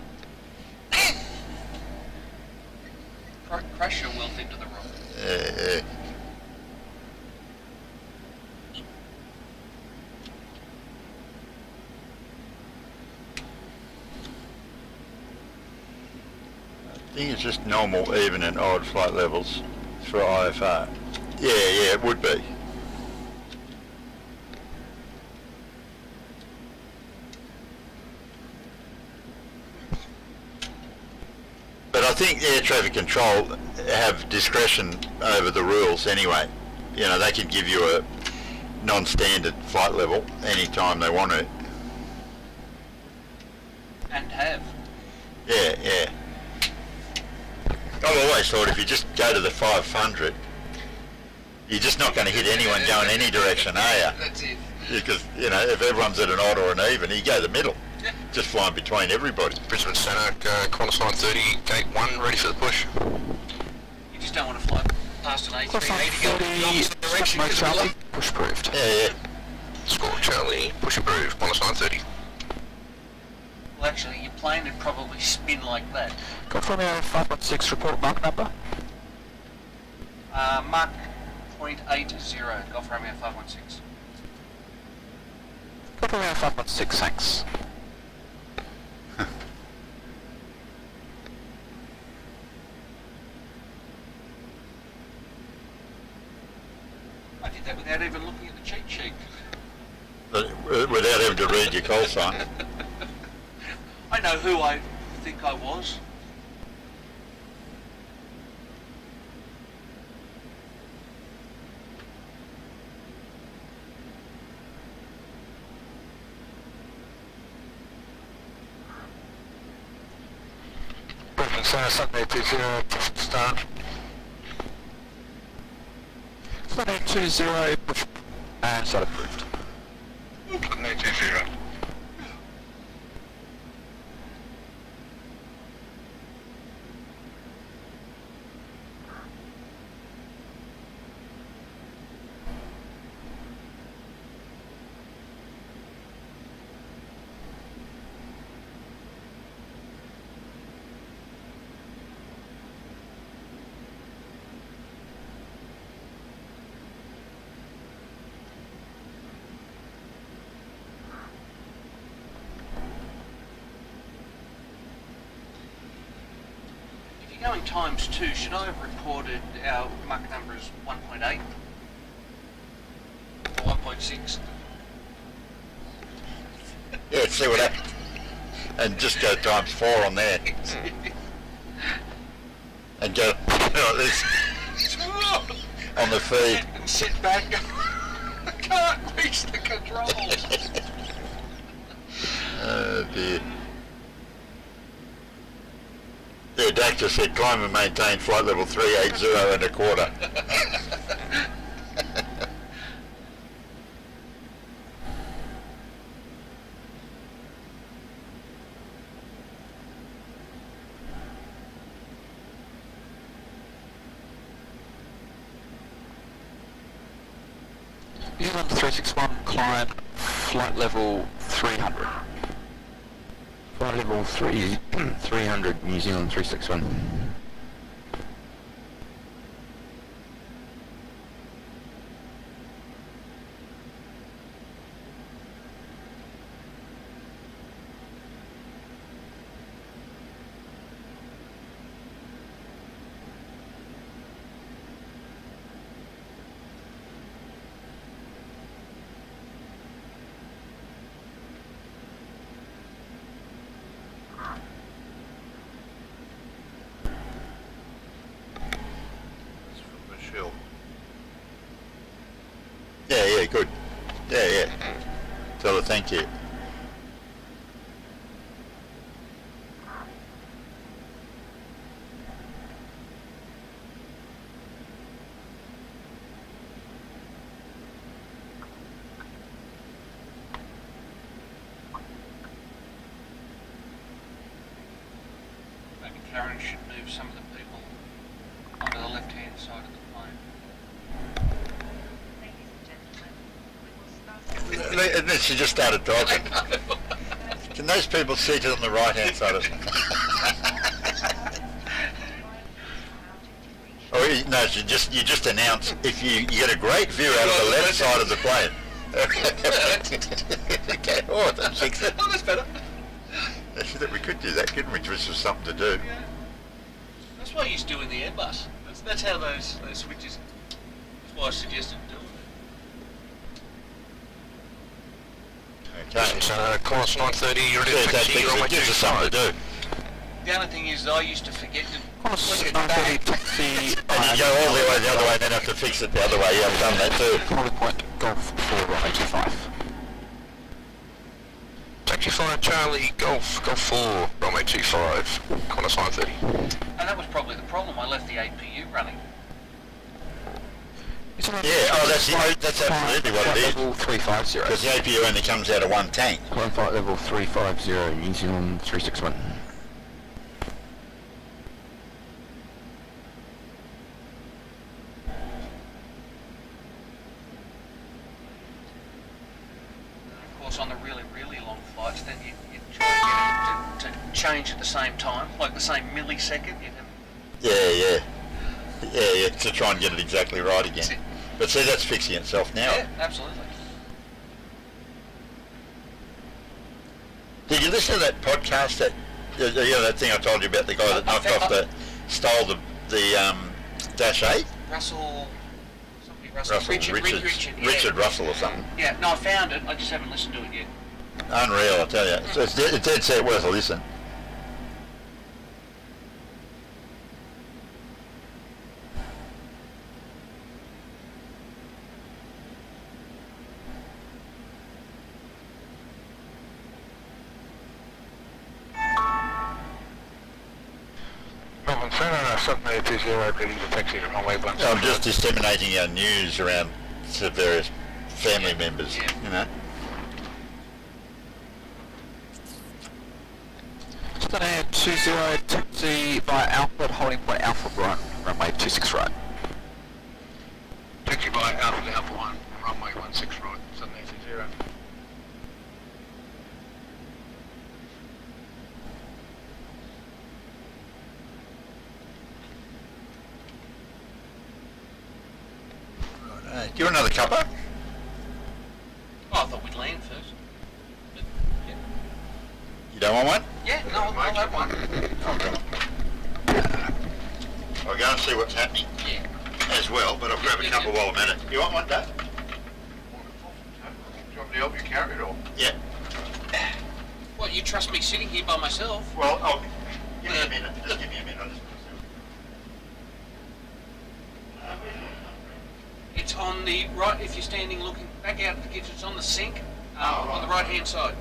Crush your wealth into the rock. Yeah. I think it's just normal, even and odd flight levels for IFR. Yeah, it would be. But I think air traffic control have discretion over the rules anyway. You know, they can give you a non-standard flight level anytime they want to. And have. Yeah. I've always thought if you just go to the 500, you're just not going to hit anyone going any direction, are you? That's it. Because, you know, if everyone's at an odd or an even, you go the middle. Just flying between everybody. Brisbane Centre, quarter sign 30, gate 1, ready for the push. You just don't want to fly past an A380 going in the opposite direction. Mike 'cause we Charlie, love- push approved. Yeah. Score Charlie, push approved, quarter sign 30. Well, actually, your plane would probably spin like that. Confirm your 516 report mark number. Mark .80, Golf Romeo 516. Confirm your 516, thanks. I did that without even looking at the cheat sheet. But without having to read your call sign. I know who I think I was. Brisbane Centre, Sunday 20, push start. Sunday 20, push and start approved. Sunday 20. If you're going times 2, should I have reported our Mach number as 1.8? Or 1.6? Yeah, see what happens. And just go times 4 on there. And go like this on the feed. And sit back. I can't reach the controls. Oh dear. Yeah, Dak just said climb and maintain flight level 380 and a quarter. New Zealand 361, climb flight level 300. Flight level 300, New Zealand 361. Michelle. Yeah, good. Yeah. Tell her thank you. Maybe Karen should move some of the people onto the left-hand side of the plane. Ladies and gentlemen, we will start. And then she just started talking. Can those people seated on the right-hand side of Oh, no, you just announce if you get a great view out of the left side of the plane. Okay, oh, that's excellent. Oh, that's better. We could do that, couldn't we? Which was something to do. Yeah. That's why I used to do in the Airbus. That's how those switches. That's why I suggested doing it. Okay. So, course 930, you're Yeah, that gives us something to do. The only thing is, I used to forget to Course click it 930, back. taxi. And you go all the way the other way and then have to fix it the other way. Yeah, I've done that too. Holding point, Golf 4, runway 25. Taxi 5 Charlie, Golf 4, runway 25, course 930. And that was probably the problem. I left the APU running. Yeah, oh, that's absolutely what it is. Level 350. Because the APU only comes out of one tank. Climb flight level 350, New Zealand 361. Of course, on the really, really long flights, then you try and get it to change at the same time, like the same millisecond. Yeah, to try and get it exactly right again. But see, that's fixing itself now. Yeah, absolutely. Did you listen to that podcast that, that thing I told you about the guy that stole the Dash 8? Russell, Richard Russell or something. Yeah, no, I found it. I just haven't listened to it yet. Unreal, I tell you. So it's dead set worth a listen. Melbourne Centre, 7820, ready to taxi to runway 16. I'm just disseminating our news around to various family members, you know. Stunning 20, taxi by Alfred, holding point Alpha right, runway 26 right. Taxi by Alpha 1, runway 16 right, 7820. Do you want another cuppa? Oh, I thought we'd land first. But, yeah. You don't want one? Yeah, no, I'll have one. I'll go and see what's happening Yeah. as well, but I'll grab a cuppa while I'm at it. You want one, Dave? Do you want me to help you carry it or? Yeah. What, you trust me sitting here by myself? Well, give me a minute. Just give me a minute. I'll just It's on the right, if you're standing looking back out of the kitchen, it's on the sink, on the right-hand side.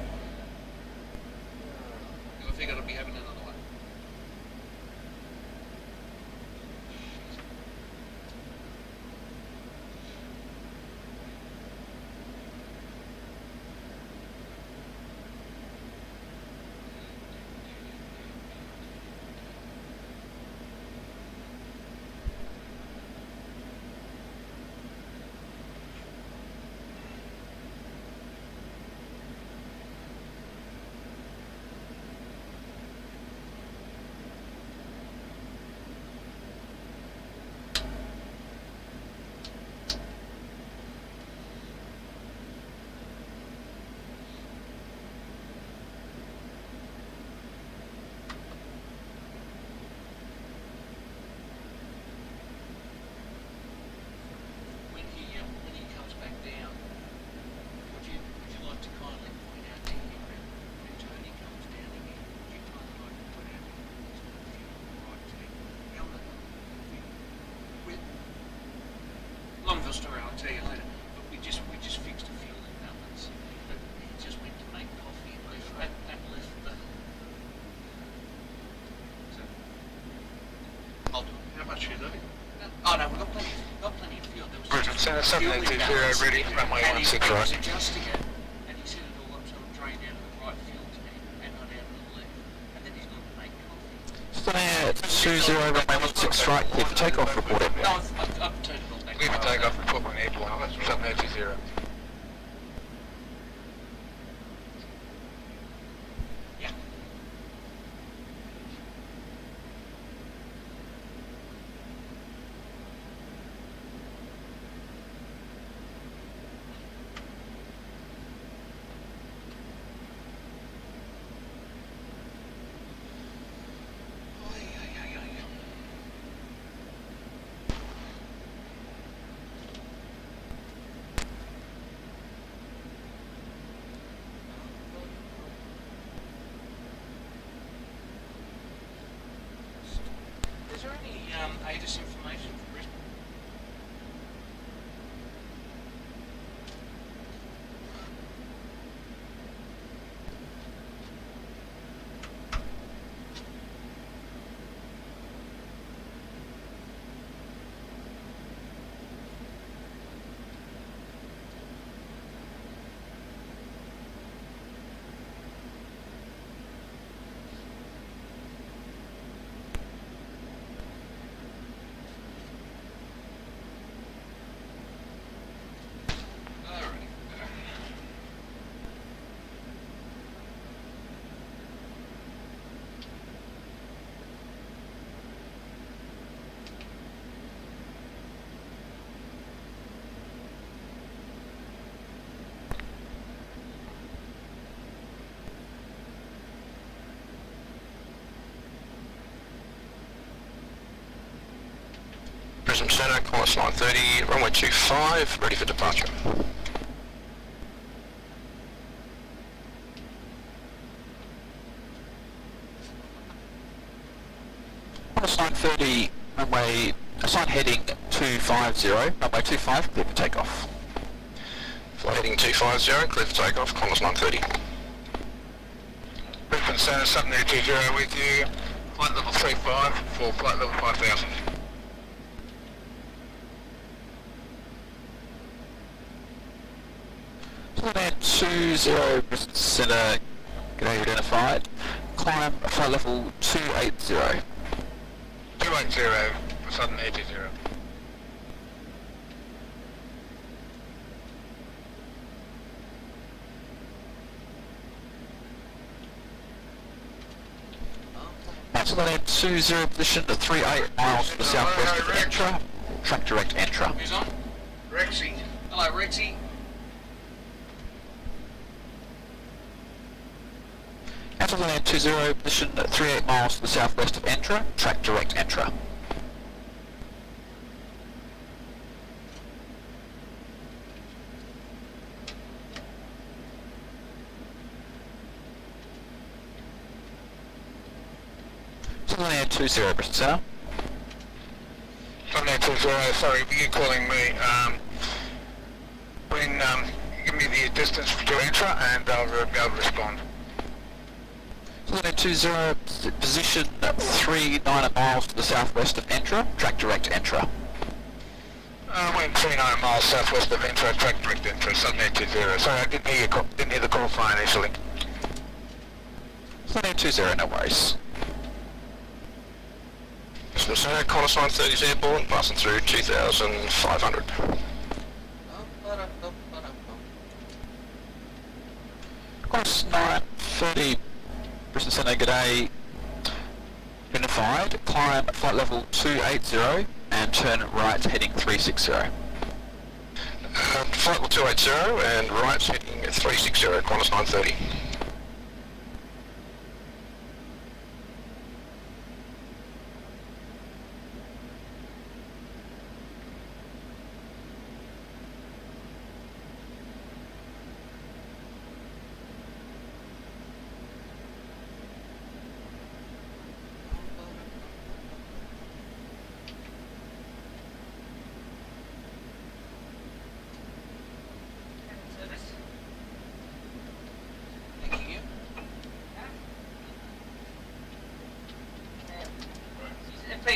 I figured I'd be having another one. I'll tell you later. But we just fixed a few numbers. But he just went to make coffee and left the. So, I'll do it. How much are you doing? Oh no, we've got plenty of fuel. There was Brisbane Centre, just fuel 780 ready, runway and he 16 was right. adjusting it, and he set it all up so it drained out of the right fuel tank and not out of the left. And then he's gone to make coffee. Still there, 20 runway 16 right, clear for takeoff, reporting. No, I've turned it all back. Clear for takeoff, report when airborne, 780. Yeah. Is there any ATIS information for Brisbane? Brisbane Centre, course 930, runway 25, ready for departure. Course 930, runway, assign heading 250, runway 25, clear for takeoff. Flight heading 250, clear for takeoff, course 930. Brisbane Centre, 780 with you, flight level 35 for flight level 5000. Then 20 Brisbane Centre, g'day identified. Climb flight level 280. 280 for 780. Cancel that end 20 position to 38 miles to the southwest of Entra. Track direct Entra. Who's on? Rexy. Hello, Rexy. Cancel that end 20 position to 38 miles to the southwest of Entra. Track direct Entra. Cancel that end 20 Brisbane Centre. 780, sorry, were you calling me? Give me the distance to enter and I'll be able to respond. Solid 20, position 39 miles to the southwest of Entra, track direct Entra. Went 39 miles southwest of Entra, track direct Entra, 780. Sorry, I didn't hear the call fine initially. Solid 20, no worries. Brisbane Centre, course 930 is airborne, passing through 2,500. Course 930, Brisbane Centre, g'day. Identified, climb flight level 280 and turn right heading 360. Flight level 280 and right heading 360, Qantas 930.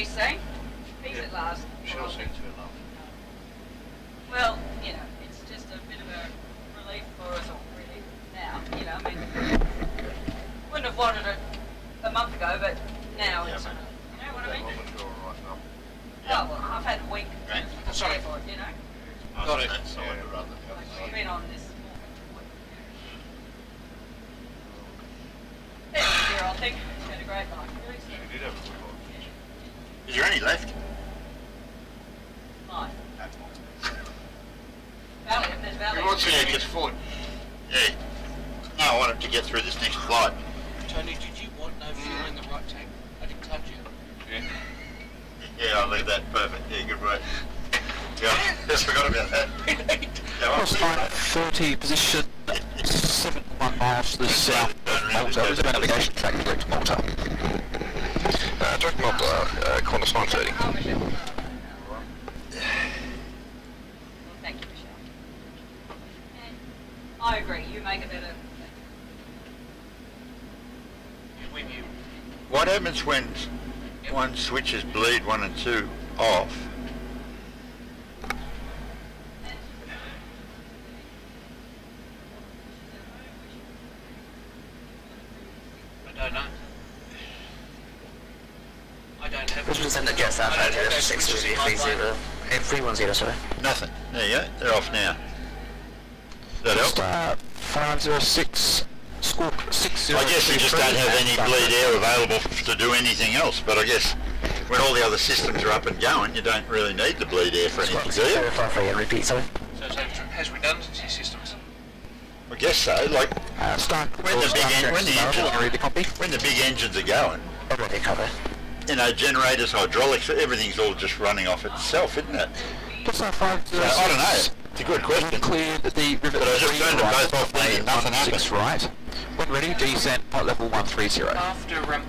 GC. He's at last. She'll see to her love. Well, you know, it's just a bit of a relief for us all, really, now. You know, I mean, wouldn't have wanted it a month ago, but now it's, you know what I mean? Oh, well, I've had a week to Sorry. prepare for it, you know? Got it. I've been on this. There you go, I think. It's been a great life. Really You did have a good life. Is there any left? Life. Valley, if there's valley. You want to Yeah, get his just- foot? Yeah. No, I want him to get through this next flight. Tony, did you want no fuel in the right tank? I didn't touch you. Yeah. Yeah, I'll leave that. Perfect. Yeah, good work. Yeah, just forgot about that. Cross line 30, position 71 miles to the south of Malta. There's a navigation track direct to Malta. Direct Malta, Qantas 930. Oh, Michelle. Well, thank you, Michelle. And I agree, you make a better... When you... What happens when one switches bleed 1 and 2 off? I don't know. I don't have... Which was in the jet south 310, sorry. Nothing. There you go. They're off now. Does that help? Star 506, squawk 60. I guess you just don't have any bleed air available to do anything else, but I guess when all the other systems are up and going, you don't really need the bleed air for anything, do you? 053 and repeat, sorry. So it has redundancy systems. I guess so. Like Start when the big engines are going, Already cover. you know, generators, hydraulics, everything's all just running off itself, isn't it? Star So, 506. I don't know. It's a good question. Cleared the rivet But I just 3 turned them right, both off then and nothing happened. 6 right. When ready, descent at level 130. After what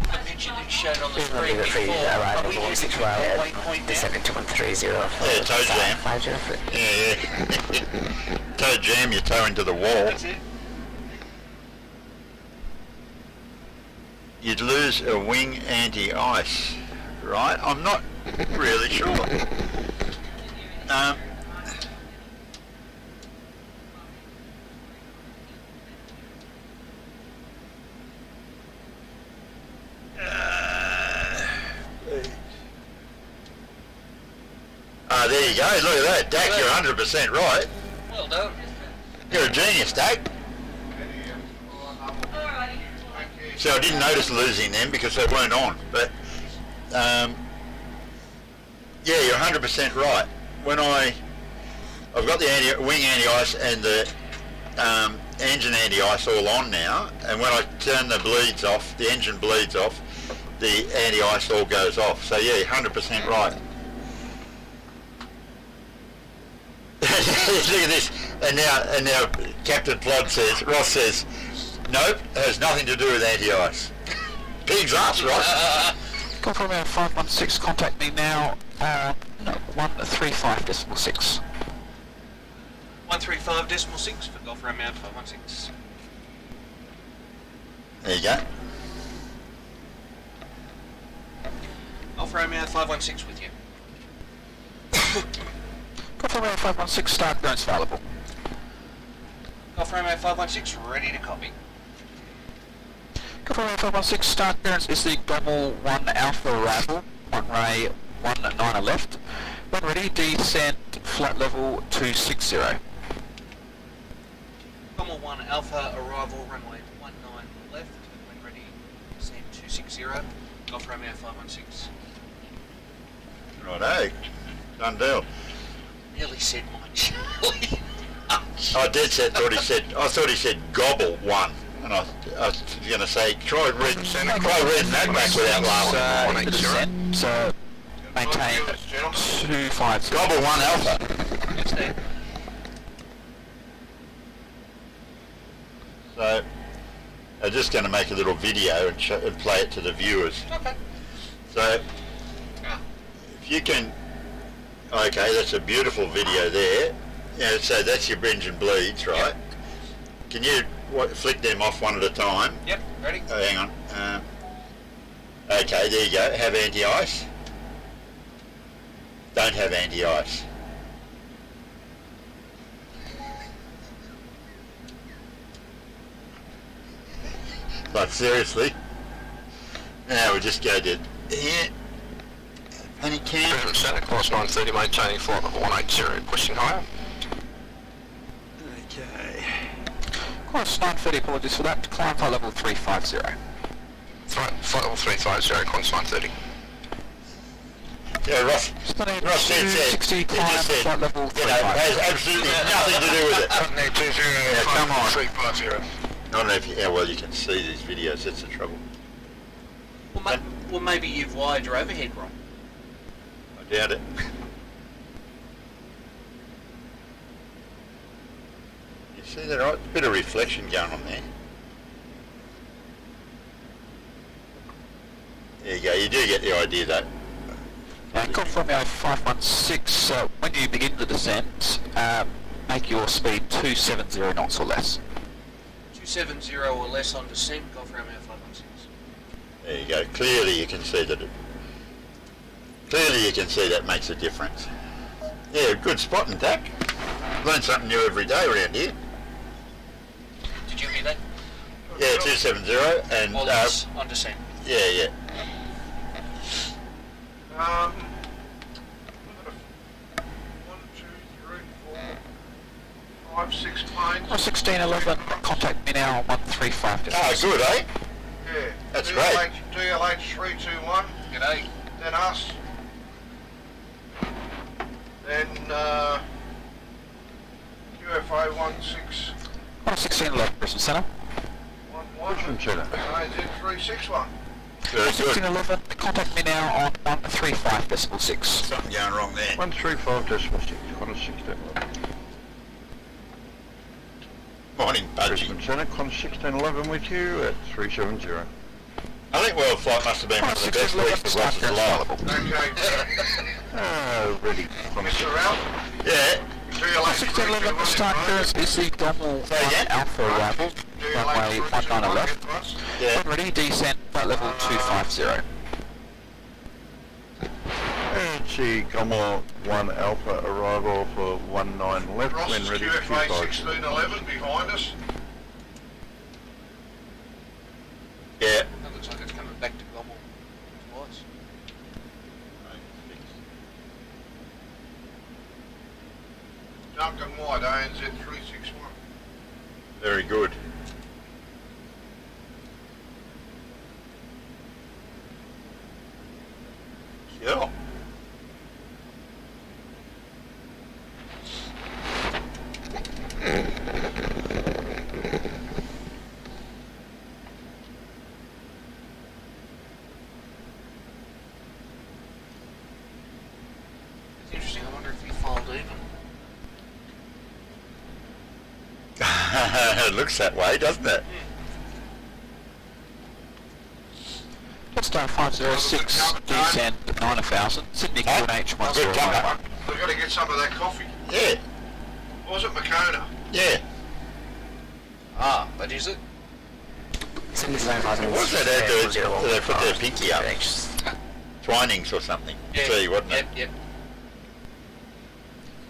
the picture that you showed on the screen Rivet 3 before, arrival we used 16 to right, waypoint descending to 130. Yeah, toe jam. 503. Yeah. Toe jam your toe into the wall. That's it. You'd lose a wing anti-ice, right? I'm not really sure. There you go. Look at that, Dak. You're 100% right. Well done. You're a genius, Dak. Alrighty. So I didn't notice losing them because they weren't on, but yeah, you're 100% right. When I've got the wing anti-ice and the engine anti-ice all on now, and when I turn the bleeds off, the engine bleeds off, the anti-ice all goes off. So yeah, you're 100% right. Look at this, and now Captain Plod says, Ross says, nope, it has nothing to do with anti-ice. Pig's ass, Ross. Go for around 516, contact me now, 135.6. 135.6 for Golf Romeo 516. There you go. Golf Romeo 516 with you. Go for around 516, start clearance available. Golf Romeo 516 ready to copy. Go for around 516, start clearance is the Gommel 1 Alpha arrival, 1 ray 19 left. When ready, descent flat level 260. Gommel 1 Alpha arrival runway 19 left. When ready, descend 260. Golf Romeo 516. Righto. Done deal. Nearly said my Charlie. I thought he said gobble 1. And I was going to say, try reading that back without laughing. Descent, maintain 250. Gobble 1 Alpha. Yes, there. So, I'm just going to make a little video and play it to the viewers. Okay. So, if you can, okay, that's a beautiful video there. Yeah, so that's your engine bleeds, right? Yep. Can you flick them off one at a time? Yep, ready? Oh, hang on. Okay, there you go. Have anti-ice. don't have anti-ice. But seriously, now we just go to here, panic cam. Brisbane Centre, course 930, maintaining flight level 180, pushing higher. Okay. Course 930, apologies for that. Climb flight level 350. Flight level 350, course 930. Yeah, Ross said, 60 climb just said, flight level you know, it has 350. absolutely nothing to do with it. Company 20, Yeah, come on. 350. I don't know if how well you can see these videos, that's the trouble. Well, maybe you've wired your overhead wrong. I doubt it. You see that right? Bit of reflection going on there. There you go, you do get the idea though. Come from our 516, when you begin the descent, make your speed 270 knots or less. 270 or less on descent, Golf Romeo 516. There you go. Clearly you can see that that makes a difference. Yeah, good spotting, Dak. Learn something new every day around here. Did you hear that? Yeah, 270 and Or less on descent. yeah. 1, 2, 3, 4, 5, 6 planes. 1611, contact me now on 135. Ah, good, eh? Yeah. That's great. DLH 321. G'day. Then us. Then UFO 16. 1611, Brisbane Centre. 11. Brisbane Centre. AZ 361. Very good. 1611, contact me now on 135.6. Something going wrong there. 135.6, Qantas 1611. Morning, Budgie. Brisbane Centre, Qantas 1611 with you at 370. I think World Flight must have been one of the best weeks of Ross's life. Okay. Ready. Qantas Mr. Ralph. Yeah. DLH 1611, start clearance is the Dommel 1 Alpha arrival, runway 19 left. Yeah. When ready, descent, flight level 250. It's the Gomor 1 Alpha arrival for 19 left, Ross when ready, QFA 250. 1611 behind us. Yeah. That looks like it's coming back to Gommel twice. Duncan White, ANZ 361. Very good. Yeah. It's interesting, I wonder if you filed even. It looks that way, doesn't it? Jetstar 506, descent 9000, Sydney QNH Good cover. 1011. We've got to get some of that coffee. Yeah. Or was it Makona? Yeah. Ah, but is it? Sydney's 9000. What was that ad do they put their pinky up? Twinings or something. See, wasn't it? Yep.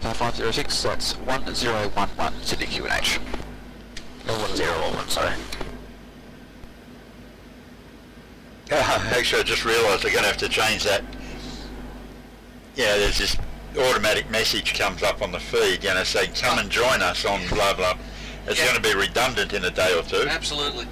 Jetstar 506, that's 1011, Sydney QNH. No, 1011, sorry. Actually, I just realised they're going to have to change that. Yeah, there's this automatic message comes up on the feed, saying come and join us on blah blah. It's going to be redundant in a day or two. Absolutely.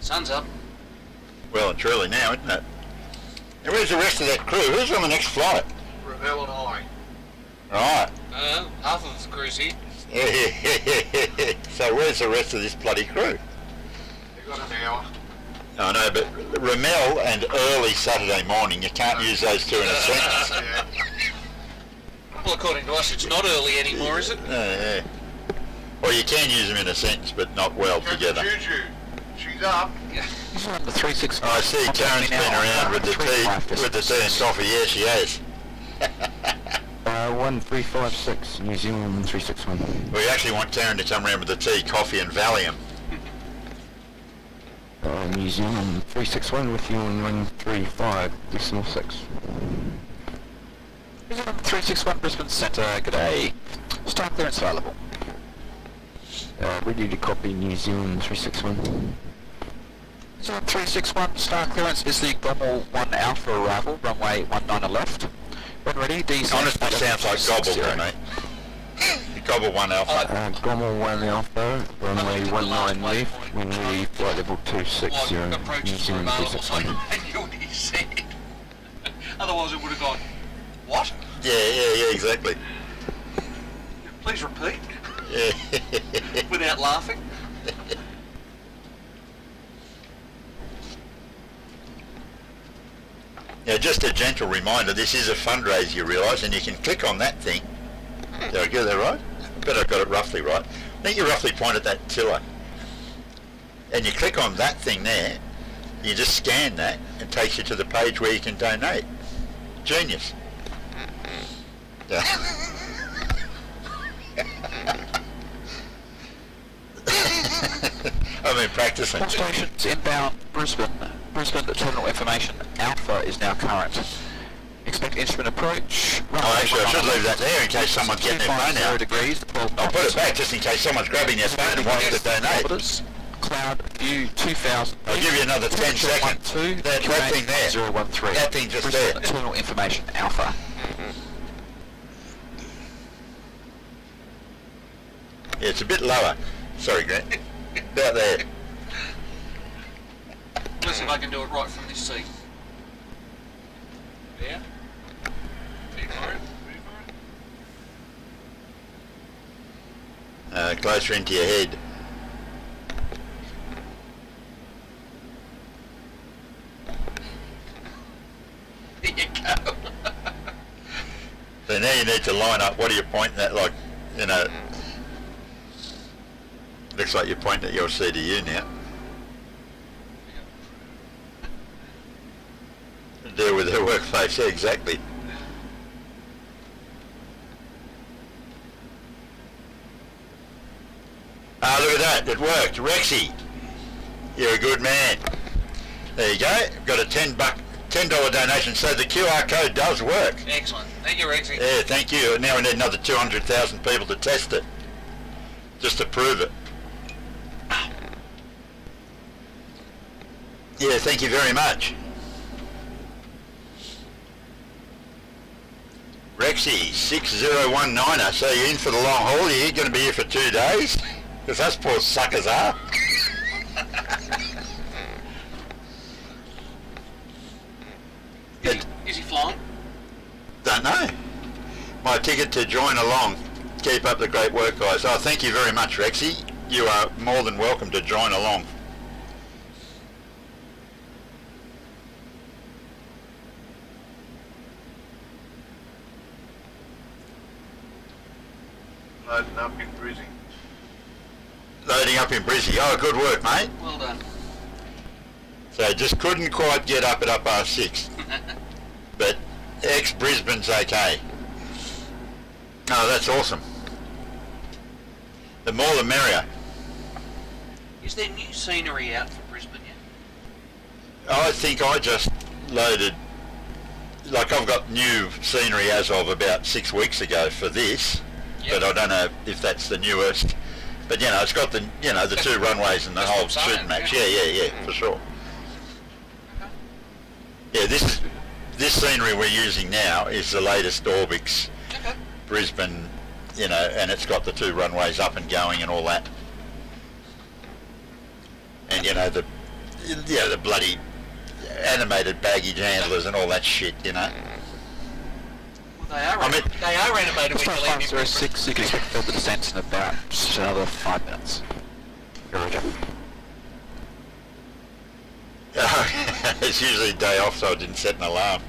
Sun's up. Well and truly now, isn't it? And where's the rest of that crew? Who's on the next flight? Ravel and I. Right. Half of the crew's here. So where's the rest of this bloody crew? They've got an hour. I know, but Ramel and early Saturday morning, you can't use those two in a sentence. Well, according to us, it's not early anymore, is it? Yeah. Well, you can use them in a sentence, but not well together. Juju, she's up. The 365. I see Karen's been around with the tea and coffee. Yeah, she has. 1356, New Zealand 361. We actually want Karen to come around with the tea, coffee and Valium. New Zealand 361 with you on 135, decimal 6. New Zealand 361 Brisbane Centre, g'day. Start clearance available. Ready to copy New Zealand 361. New Zealand 361, start clearance is the Gommel 1 Alpha arrival, runway 19 left. When ready, descent. Honestly, sounds like gobble to me. Gobble 1 Alpha. Gommel 1 Alpha, runway 19 left, when ready, flight level 260, New Zealand 361. I knew what he said. Otherwise it would have gone, what? Yeah, exactly. Please repeat. Yeah. Without laughing. Now, just a gentle reminder, this is a fundraiser, you realise, and you can click on that thing. Did I get that right? I bet I got it roughly right. I think you roughly point at that tiller. And you click on that thing there, you just scan that, and it takes you to the page where you can donate. Genius. Yeah. I've been practicing. All stations inbound Brisbane. Brisbane terminal information Alpha is now current. Expect instrument approach. Oh, actually, I should leave that there in case someone's getting their phone out. Degrees, I'll put it back just in case someone's grabbing their phone and wants to donate. Cloud view 2000. I'll give you another 10 seconds. That thing there. 013. That thing just Brisbane there. terminal information Alpha. Yeah, it's a bit lower. Sorry, Grant. About there. Let's see if I can do it right from this seat. Yeah? Closer into your head. There you go. So now you need to line up. What are you pointing at? Like, you know, looks like you're pointing at your CDU now. Deal with her workplace, yeah, exactly. Ah, look at that, it worked. Rexy, you're a good man. There you go, got a $10 donation, so the QR code does work. Excellent. Thank you, Rexy. Yeah, thank you. Now we need another 200,000 people to test it, just to prove it. Yeah, thank you very much. Rexy, 6019er, so you're in for the long haul, you're going to be here for 2 days? Because us poor suckers are. Is he flying? Don't know. My ticket to join along. Keep up the great work, guys. Oh, thank you very much, Rexy. You are more than welcome to join along. Loading up in Brisbane. Loading up in Brisbane. Oh, good work, mate. Well done. So just couldn't quite get up at R6. But ex-Brisbane's okay. Oh, that's awesome. The more the merrier. Is there new scenery out for Brisbane yet? I think I just loaded, like I've got new scenery as of about 6 weeks ago for this, but I don't know if that's the newest. But you know, it's got the, you know, the 2 runways and the whole shoot match. Yeah, for sure. Yeah, this scenery we're using now is the latest Orbix Brisbane, you know, and it's got the 2 runways up and going and all that. And you know, the bloody animated baggage handlers and all that shit, you know. Well, they are animated when you leave in Brisbane. 06, you can expect further descent in about just another 5 minutes. Roger. It's usually a day off, so I didn't set an alarm.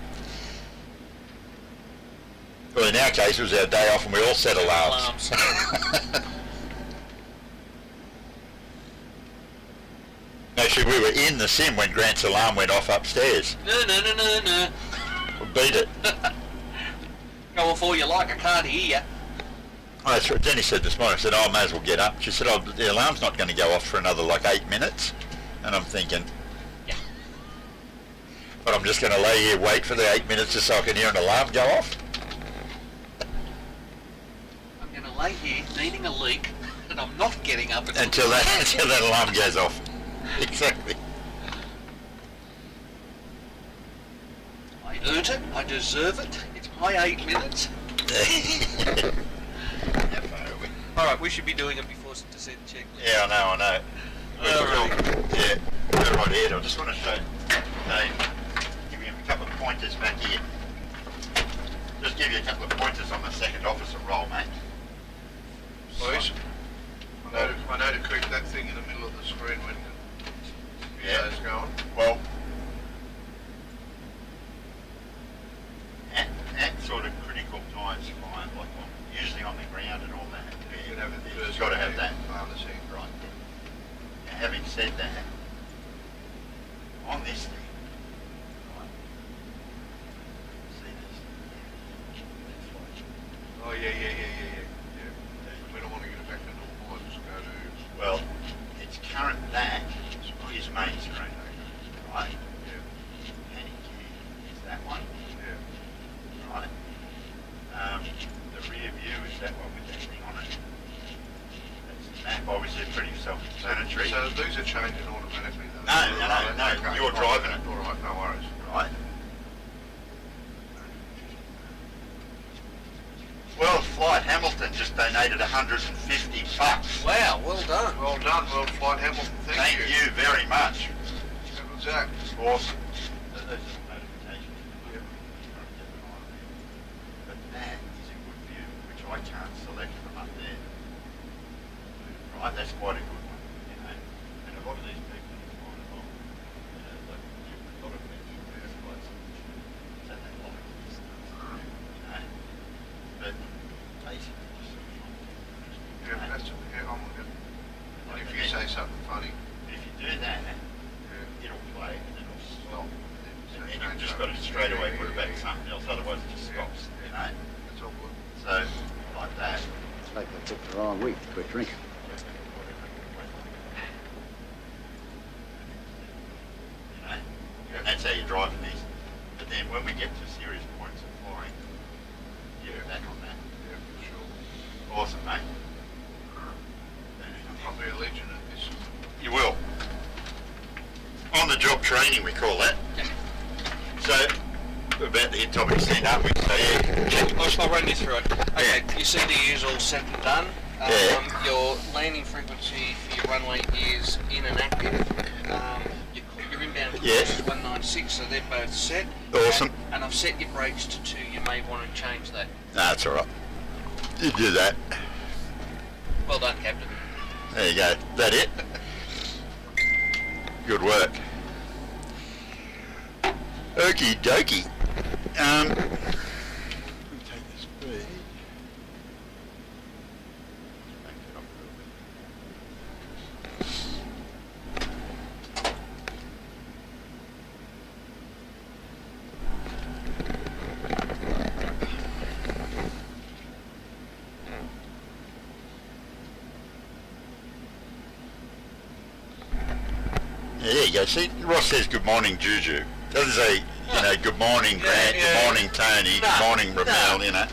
Well, in our case, it was our day off and we all set alarms. Actually, we were in the sim when Grant's alarm went off upstairs. No. We beat it. Go off all you like, I can't hear you. Oh, that's what Jenny said this morning. I said, oh, I may as well get up. She said, oh, the alarm's not going to go off for another like 8 minutes. And I'm thinking, yeah. But I'm just going to lay here, wait for the 8 minutes just so I can hear an alarm go off? I'm going to lay here needing a leak, and I'm not getting up until that alarm goes off. Exactly. I earned it, I deserve it, it's my 8 minutes. Alright, we should be doing it before descent check. Yeah, I know. Yeah, go right ahead. I just want to show Dave, give you a couple of pointers back here. Just give you a couple of pointers on the second officer role, mate. Please. I know to click that thing in the middle of the screen when the video's going. Well, at sort of critical times, fine, like usually on the ground and all that. You've got to have that. Right. Now, having said that, on this thing, right, see this? Oh, yeah. We don't want to get it back to normal. Just go to... Well, its current that is main screen, right? Yeah. Panic key is that one. Yeah. Right. The rear view is that one with that thing on it. That's the map, obviously pretty self-explanatory. So these are changing automatically though? No, Okay. you're driving it. Alright, no worries. Right. Well, Flight Hamilton just donated $150. Wow, well done. Well done, World Flight Hamilton. Thank you very much. That was that. Awesome. But that is a good view, which I can't select from up there. Right, that's quite a good one, you know. And a lot of these people are flying along, like a lot of people first flights, it's at that light distance, you know. But basically, just sort of Yeah, that's I'm good. And if you say something funny, if you do that, yeah. it'll play and then it'll stop. So And you've just got to straight away put it back to something else, otherwise it just stops, you know. That's all good. So, like that. It's like I took the wrong week to quit drinking. You know, and that's how you're driving these. But then when we get to serious points of flying, you get back on that. Yeah, for sure. Awesome, mate. I'll be a legend at this. You will. On the job training, we call that. So, we're about to hit topic stand, aren't we? So, yeah. I'll run you through it. Okay, you see the usual set and done. Your landing frequency for your runway is in and active. Your inbound course is 196, so they're both set. Awesome. And I've set your brakes to 2. You may want to change that. No, that's all right. You do that. Well done, Captain. There you go. That it? Good work. Okie dokie. Let me take this speed. Back it up a little bit. Yeah, there you go. See, Ross says good morning, Juju. Doesn't say, you know, good morning, Grant, good morning, Tony, good morning, Ramel, you know.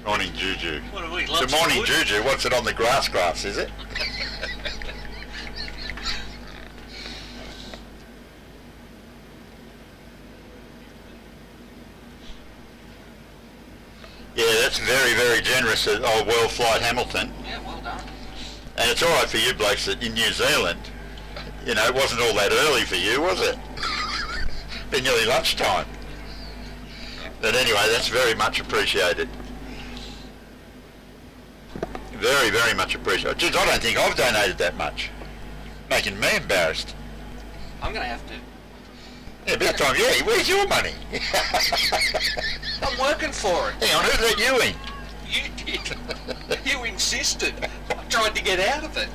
Morning, Juju. What are we, Good morning, Juju. What's it on the grass, is it? Yeah, that's very, very generous of World Flight Hamilton. Yeah, well done. And it's alright for you blokes that in New Zealand, you know, it wasn't all that early for you, was it? Been nearly lunchtime. But anyway, that's very much appreciated. Very, very much appreciated. Geez, I don't think I've donated that much. Making me embarrassed. I'm going to have to Yeah, about time. Yeah, where's your money? I'm working for it. Hang on, who let you in? You did. You insisted. I tried to get out of it.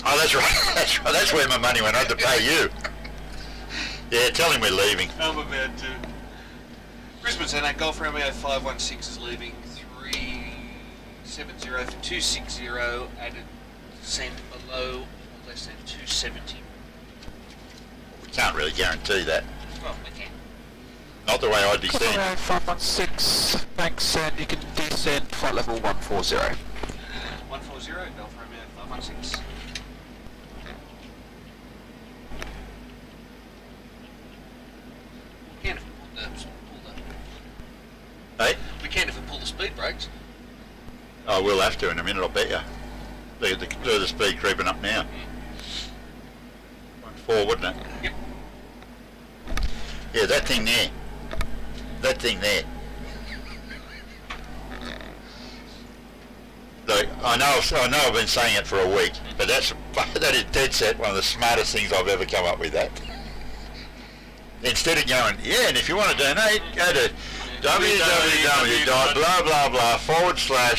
Oh, that's right. That's right. That's where my money went. I had to pay you. Yeah, tell him we're leaving. I'm about to. Brisbane Centre, Golf Romeo 516 is leaving 370 for 260 at a cent below or less than 270. We can't really guarantee that. Well, we can. Not the way I'd be seeing Romeo it. 516, thanks, and you can descend flight level 140. 140, Golf Romeo 516. We can if we Hey? We can if we pull the speed brakes. Oh, we'll have to in a minute, I'll bet you. Look at the speed creeping up now. 1.4, wouldn't it? Yep. Yeah, that thing there. That thing there. Look, I know I've been saying it for a week, but that is dead set one of the smartest things I've ever come up with, that. Instead of going, yeah, and if you want to donate, go to www.blah/,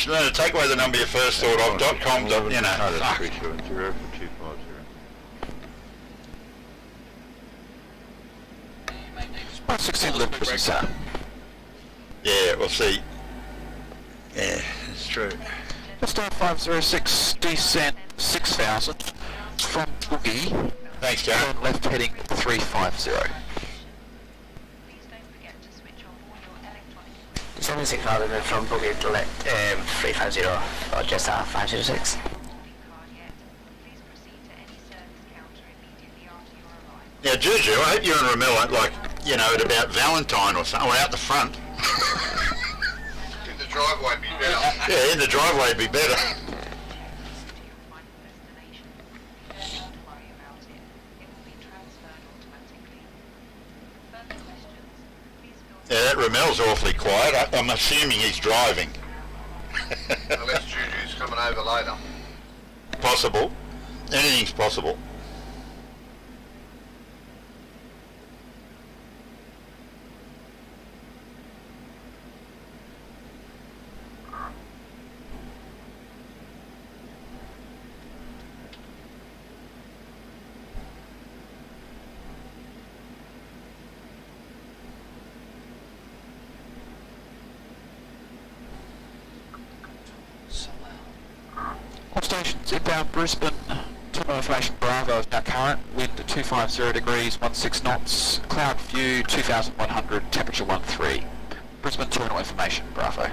no, take away the number you first thought of, .com, you know. 370 for 250. 116 Liverpool Brisbane Centre. Yeah, we'll see. Yeah, it's true. Just on 506, descent 6,000 from Boogie. Thanks, Karen. Turn left heading 350. Descending 6,000 from Boogie to left 350 or just 506. Now, Juju, I hope you and Ramel aren't like, you know, at about Valentine or something, or out the front. In the driveway would be better. Yeah, in the driveway would be better. Yeah, that Ramel's awfully quiet. I'm assuming he's driving. Unless Juju's coming over later. Possible. Anything's possible. All stations inbound Brisbane, terminal information Bravo is now current, wind 250 degrees, 16 knots, cloud view 2100, temperature 13. Brisbane terminal information Bravo.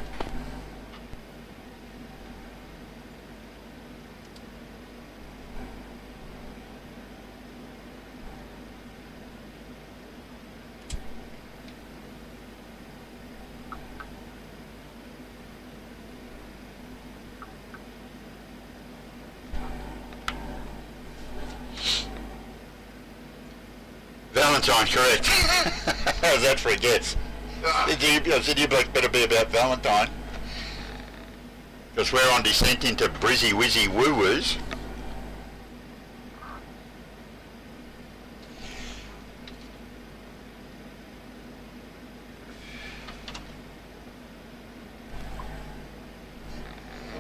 Valentine, correct. How's that for a guess? I said you blokes better be about Valentine. Because we're on descent into Brizzy Wizzy Woo-Woos.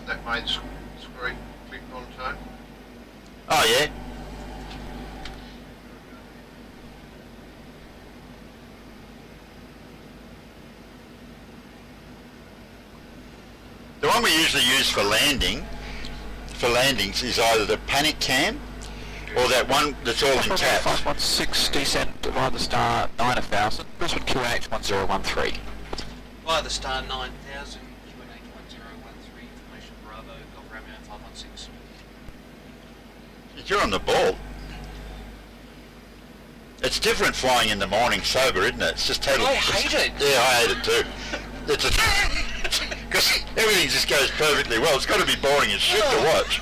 That main screen clicked on tone. Oh yeah. The one we usually use for landings is either the panic cam or that one that's all in caps. 516 descent via the star 9000, Brisbane QNH 1013. Via the star 9000, QNH 1013, information Bravo, Golf Romeo 516. You're on the ball. It's different flying in the morning sober, isn't it? It's just totally... I hate it. Yeah, I hate it too. It's because everything just goes perfectly well. It's got to be boring as shit to watch.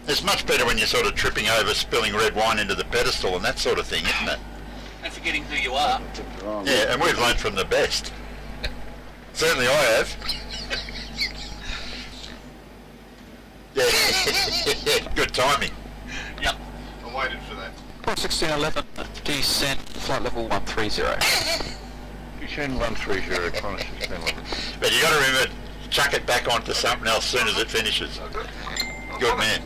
It's much better when you're sort of tripping over, spilling red wine into the pedestal and that sort of thing, isn't it? And forgetting who you are. Yeah, and we've learned from the best. Certainly I have. Yeah, good timing. Yep. I waited for that. 1611, descent, flight level 130. Descend 130, climb 1611. But you got to remember, chuck it back onto something else as soon as it finishes. Good man.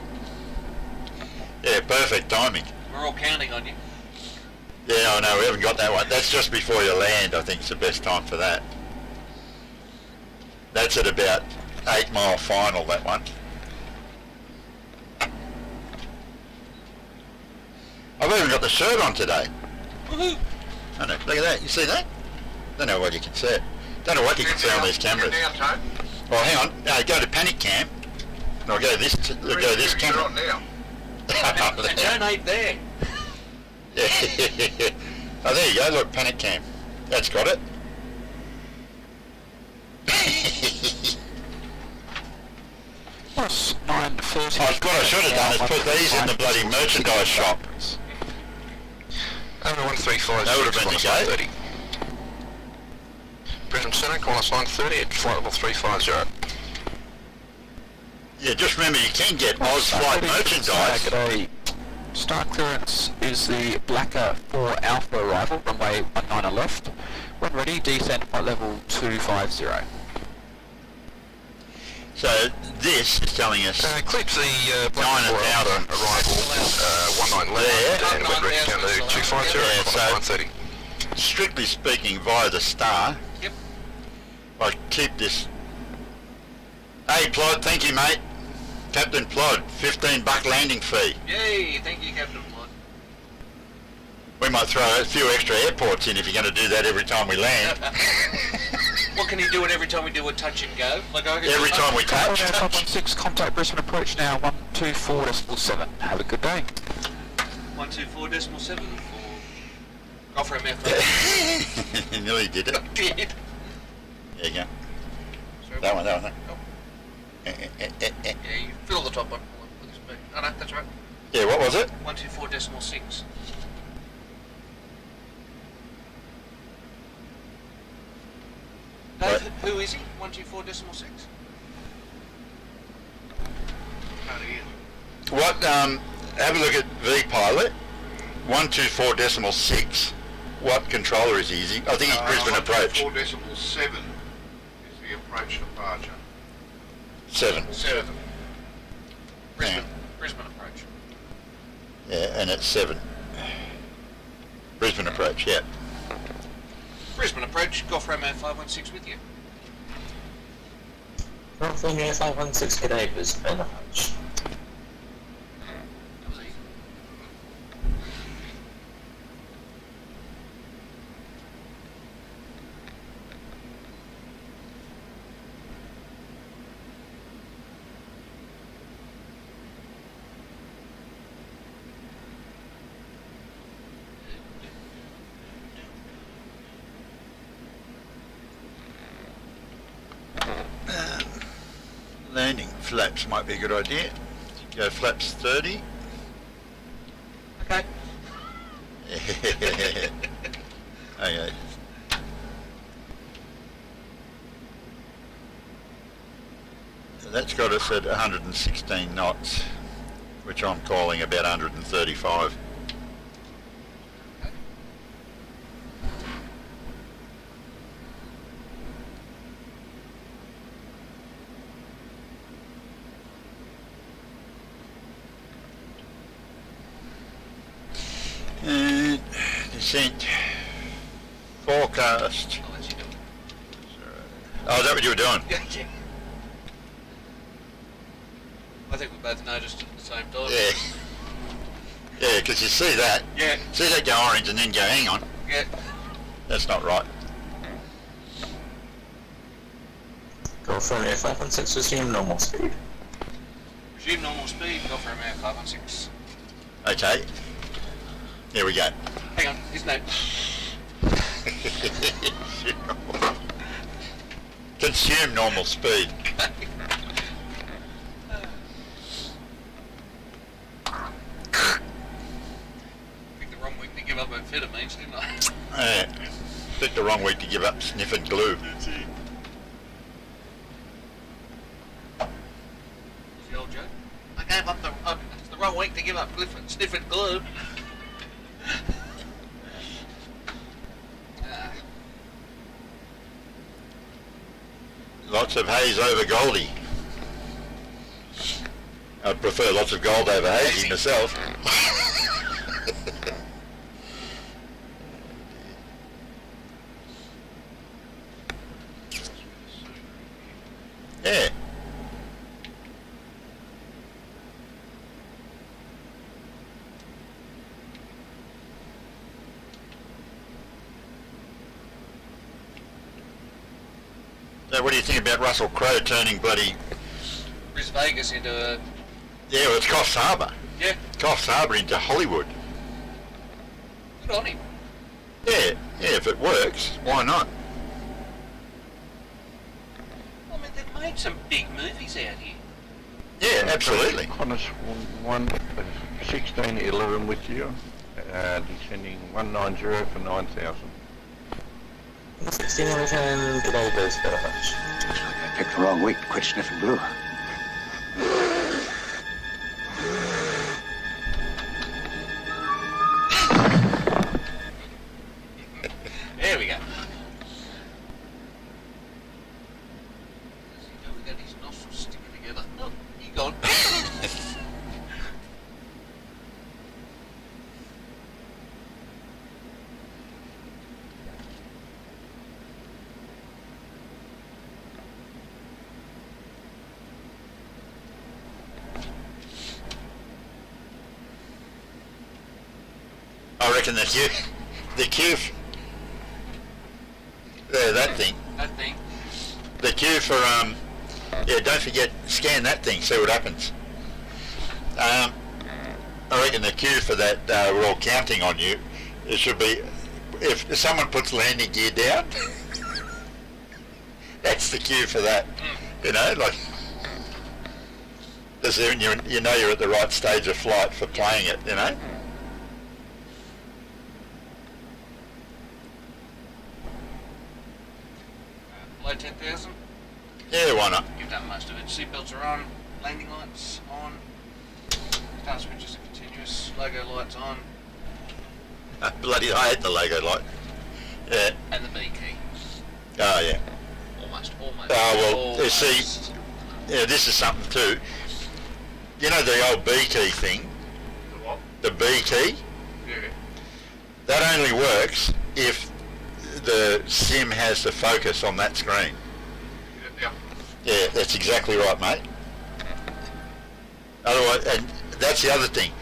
Yeah, perfect timing. We're all counting on you. Yeah, I know, we haven't got that one. That's just before you land, I think it's the best time for that. That's at about 8 mile final, that one. I've even got the shirt on today. Woohoo! I know, look at that, you see that? Don't know what you can see. Don't know what you can see on these cameras. Well, hang on, go to panic cam. And I'll go this camera. And donate there. Oh, there you go, look, panic cam. That's got it. Plus 930. Oh, what I should have done is put these in the bloody merchandise shop. Over 135. That would have been the gate. Brisbane Centre, call us line 30 at flight level 350. Yeah, just remember you can get OzFlight merchandise. Start clearance is the Blacker 4 Alpha arrival, runway 19 left. When ready, descent flight level 250. So this is telling us Clips the Blacker 4 Alpha arrival 19 left and we're ready down to 250 Yeah, so 130. strictly speaking, via the star, Yep. I keep this. Hey Plod, thank you mate. Captain Plod, $15 landing fee. Yay, thank you, Captain Blood. We might throw a few extra airports in if you're going to do that every time we land. What can you do it every time we do a touch and go? Like Every time we touch. 516, contact Brisbane approach now, 124.7. Have a good day. 124.7 for Golf Romeo. You nearly did it. I did. There you go. Sorry, That one. Oh. Yeah, you fill the top one. Oh no, that's right. Yeah, what was it? 124.6. Right. Who is he? 124.6? What, have a look at V-Pilot, 124.6. What controller is he? I think he's Brisbane approach. 4.7 is the approach departure. 7. Brisbane approach. Yeah, and it's 7. Brisbane approach, yeah. Brisbane approach, Golf Romeo 516 with you. Golf Romeo 516, g'day, Brisbane approach. That was easy. Landing flaps might be a good idea. Go flaps 30. Okay. Okay. So that's got us at 116 knots, which I'm calling about 135. And descent forecast. I'll let you do it. Oh, is that what you were doing? Yeah. I think we both noticed at the same time. Yeah. Yeah, because you see that. Yeah. See that go orange and then go, hang on. Yeah. That's not right. Golf Romeo 516, resume normal speed. Resume normal speed, Golf Romeo 516. Okay. There we go. Hang on, his name. Consume normal speed. Picked the wrong week to give up amphetamines, didn't I? Yeah. Picked the wrong week to give up sniffing glue. That's it. The old joke. I gave up it's the wrong week to give up sniffing glue. Lots of haze over Goldie. I'd prefer lots of gold over hazy myself. Yeah. So what do you think about Russell Crowe turning bloody... Brisbane Vegas into a... Yeah, well, it's Coffs Harbour. Yeah. Coffs Harbour into Hollywood. Good on him. Yeah, if it works, why not? I mean, they've made some big movies out here. Yeah, absolutely. Qantas 1611 with you, descending 190 for 9,000. 1611, good day, Brisbane. I picked the wrong week, quit sniffing glue. There we go. We got his nostrils sticking together. Oh, he gone. I reckon the queue, there, that thing. That thing. The queue for, yeah, don't forget, scan that thing, see what happens. I reckon the queue for that, we're all counting on you, it should be, if someone puts landing gear down, that's the queue for that, you know, like, you know you're at the right stage of flight for playing it, you know. Below 10,000? Yeah, why not? You've done most of it. Seatbelts are on, landing lights on, start switches are continuous, logo lights on. Bloody, I hate the logo light. Yeah. And the B key. Oh, yeah. Almost. Oh, well, you see, yeah, this is something too. You know the old B key thing? The what? The B key? Yeah. That only works if the sim has the focus on that screen. Yeah. Yeah, that's exactly right, mate. Otherwise, and that's the other thing.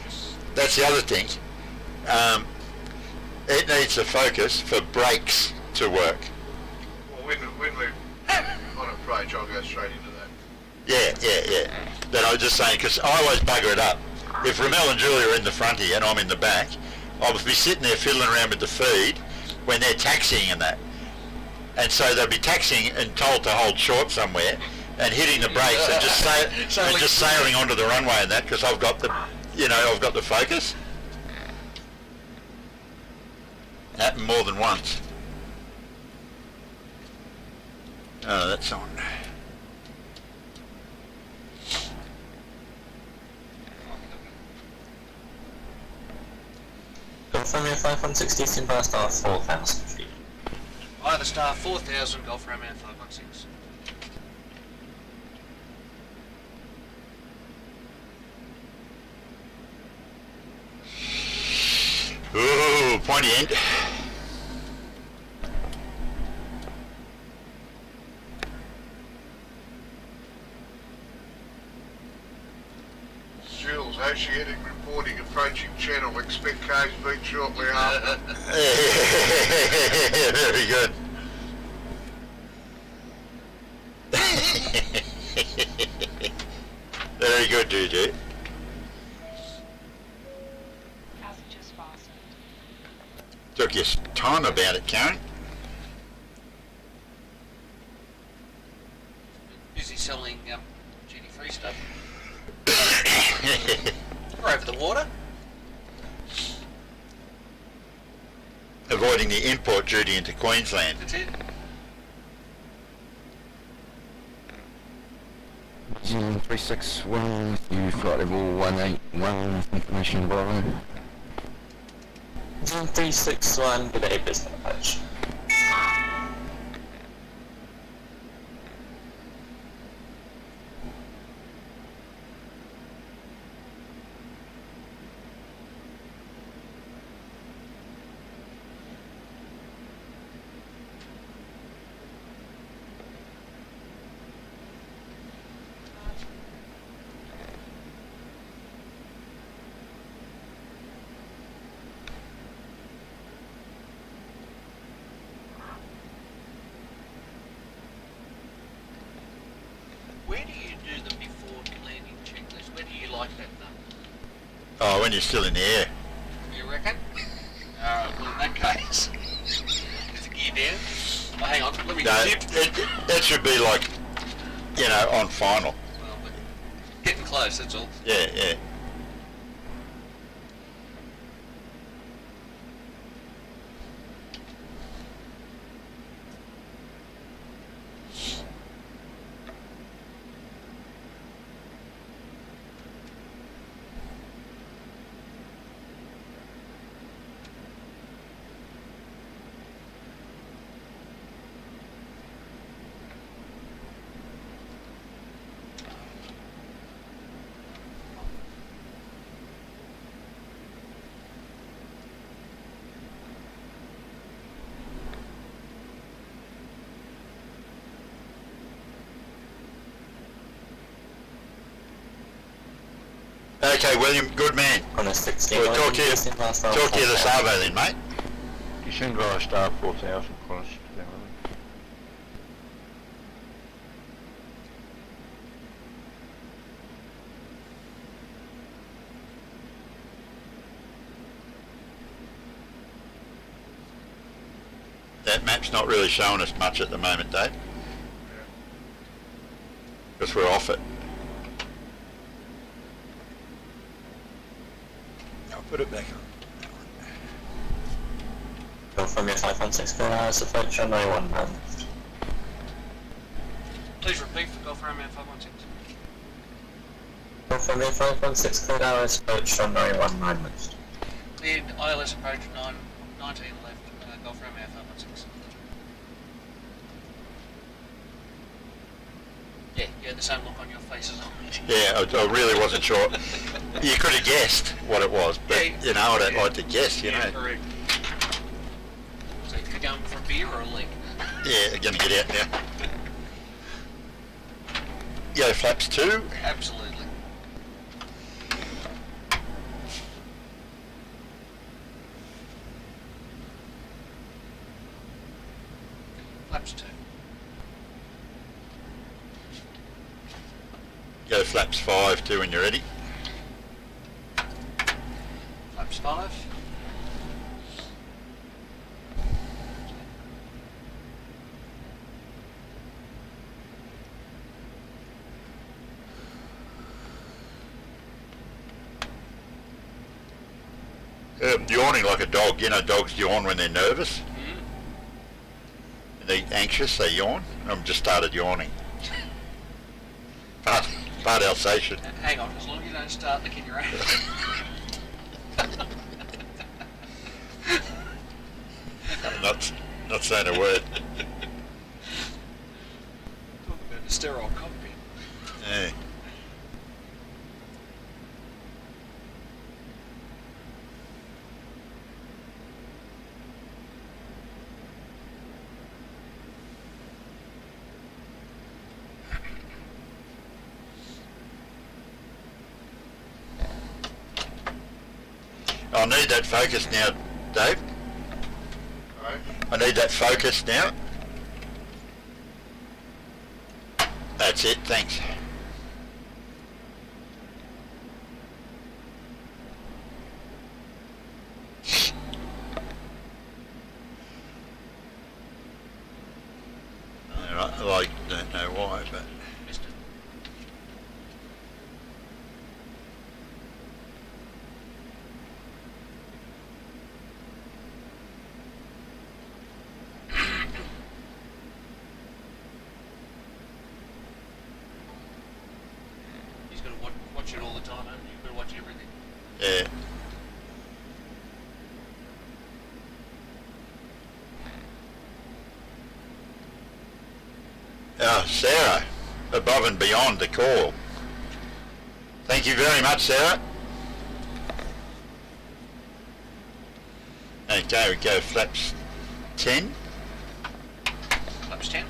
It needs the focus for brakes to work. Well, when we're on approach, I'll go straight into that. Yeah. But I was just saying, because I always bugger it up. If Ramel and Julia are in the front here and I'm in the back, I'll be sitting there fiddling around with the feed when they're taxiing and that. And so they'll be taxiing and told to hold short somewhere and hitting the brakes and just sailing onto the runway and that, because I've got the, I've got the focus. Happened more than once. Oh, that's on. Confirm your 5160 Simba Star 4000. Either star 4000, Golf Romeo 516. Ooh, pointy end. Jules, Oceanic reporting approaching channel. Expect K's beat shortly after. Very good. Very good, DJ. Passengers fastened. Took you time about it, Karen. Busy selling duty-free stuff. Or over the water. Avoiding the import duty into Queensland. That's it. 361 with you, flight level 181, information below. 361, good day, Brisbane approach. Oh, when you're still in the air. You reckon? Well, in that case, is the gear down? Oh, hang on, let me No, dip. that should be like, you know, on final. Well, but getting close, that's all. Yeah, yeah. Okay, William, good man. On a 16. We'll talk to you this Arvo then, mate. Descend via star 4000, Qantas. That map's not really showing us much at the moment, Dave. Because we're off it. I'll put it back on. Go from your 516 clear hours, approach runway 19. Please repeat for Golf Romeo 516. Go from your 516 clear hours, approach runway 19 next. Cleared ILS approach 19 left, Golf Romeo 516. Yeah, you had the same look on your faces. Yeah, I really wasn't sure. You could have guessed what it was, but Yeah, you know, I don't yeah. like to guess, you know. Correct. So you're going for a beer or a leg? Yeah, I'm gonna get out now. Yo, flaps 2. Absolutely. Flaps 2. Go flaps 5 too when you're ready. Flaps 5. Yawning like a dog. You know, dogs yawn when they're nervous. Mm-hmm. And they're anxious, they yawn. I've just started yawning. Part Alsatian. Hang on, as long as you don't start licking your ass. Not saying a word. Talk about a sterile cockpit. Yeah. I need that focus now, Dave. Right. I need that focus now. That's it, thanks. I don't know why, but... He's got to watch it all the time, haven't you? You've got to watch everything. Yeah. Sarah, above and beyond the call. Thank you very much, Sarah. Okay, we go flaps 10. Flaps 10.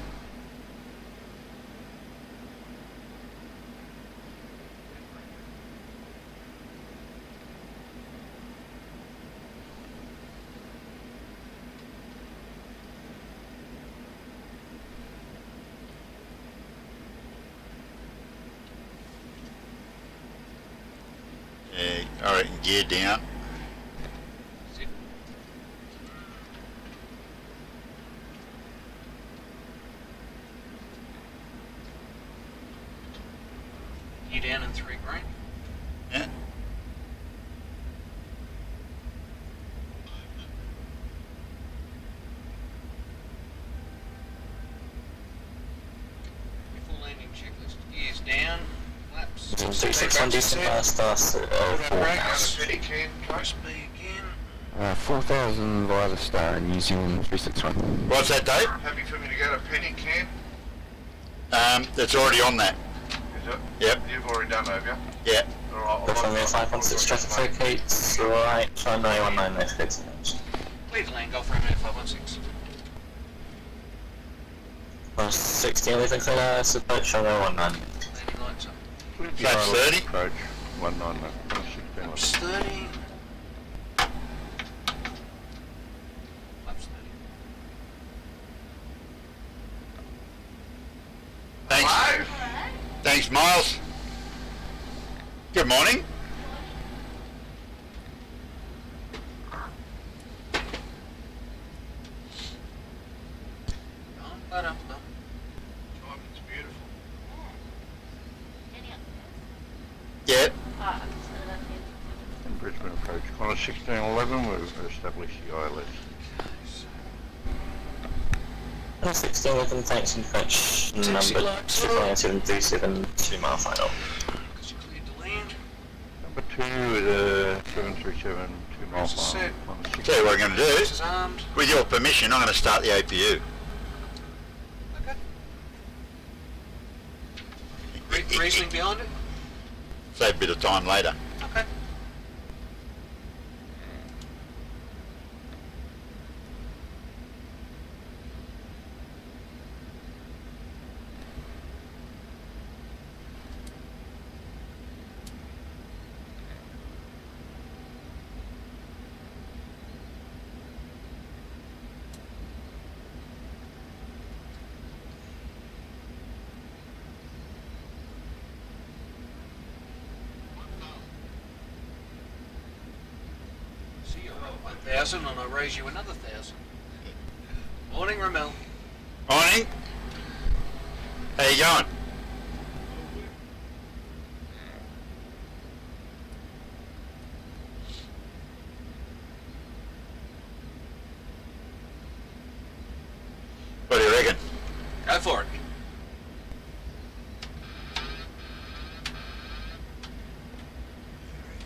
I reckon gear down. You down in 3 green? Yeah. Your full landing checklist. Gears down. Flaps. 361 decent fast us at 4,000. Penny can, Press B again. 4,000 via the star and using 361. What's that, Dave? happy for me to go to Penny can? It's already on that. Is it? Yep. You've already done that, have you? Yeah. Alright, Go from there 516 traffic locates, right, runway 19 left, clear to launch. Clear to land, Golf Romeo 516. 16 11 clear, approach runway 19. Landing lights up. Flaps 30. Approach 19 left. 16 Flaps 30. Flaps 30. Thanks. Hello? Thanks, Miles. Good morning. Bum-ba-dum-bum. Timing's beautiful. Yeah. In Brisbane approach. Connor 1611, we've established the ILS. 16 11, thanks in French, Taxi number lights 29737, 2 mile final. Because you cleared to land. Number 2 is a 737, 2 mile That's a set. final. Tell you what I'm going to do. This is armed. With your permission, I'm going to start the APU. Okay. Reasoning behind it? Save a bit of time later. Okay. So you're at 1,000 and I raise you another 1,000. Morning, Ramel. Morning. How you going? What do you reckon? Go for it.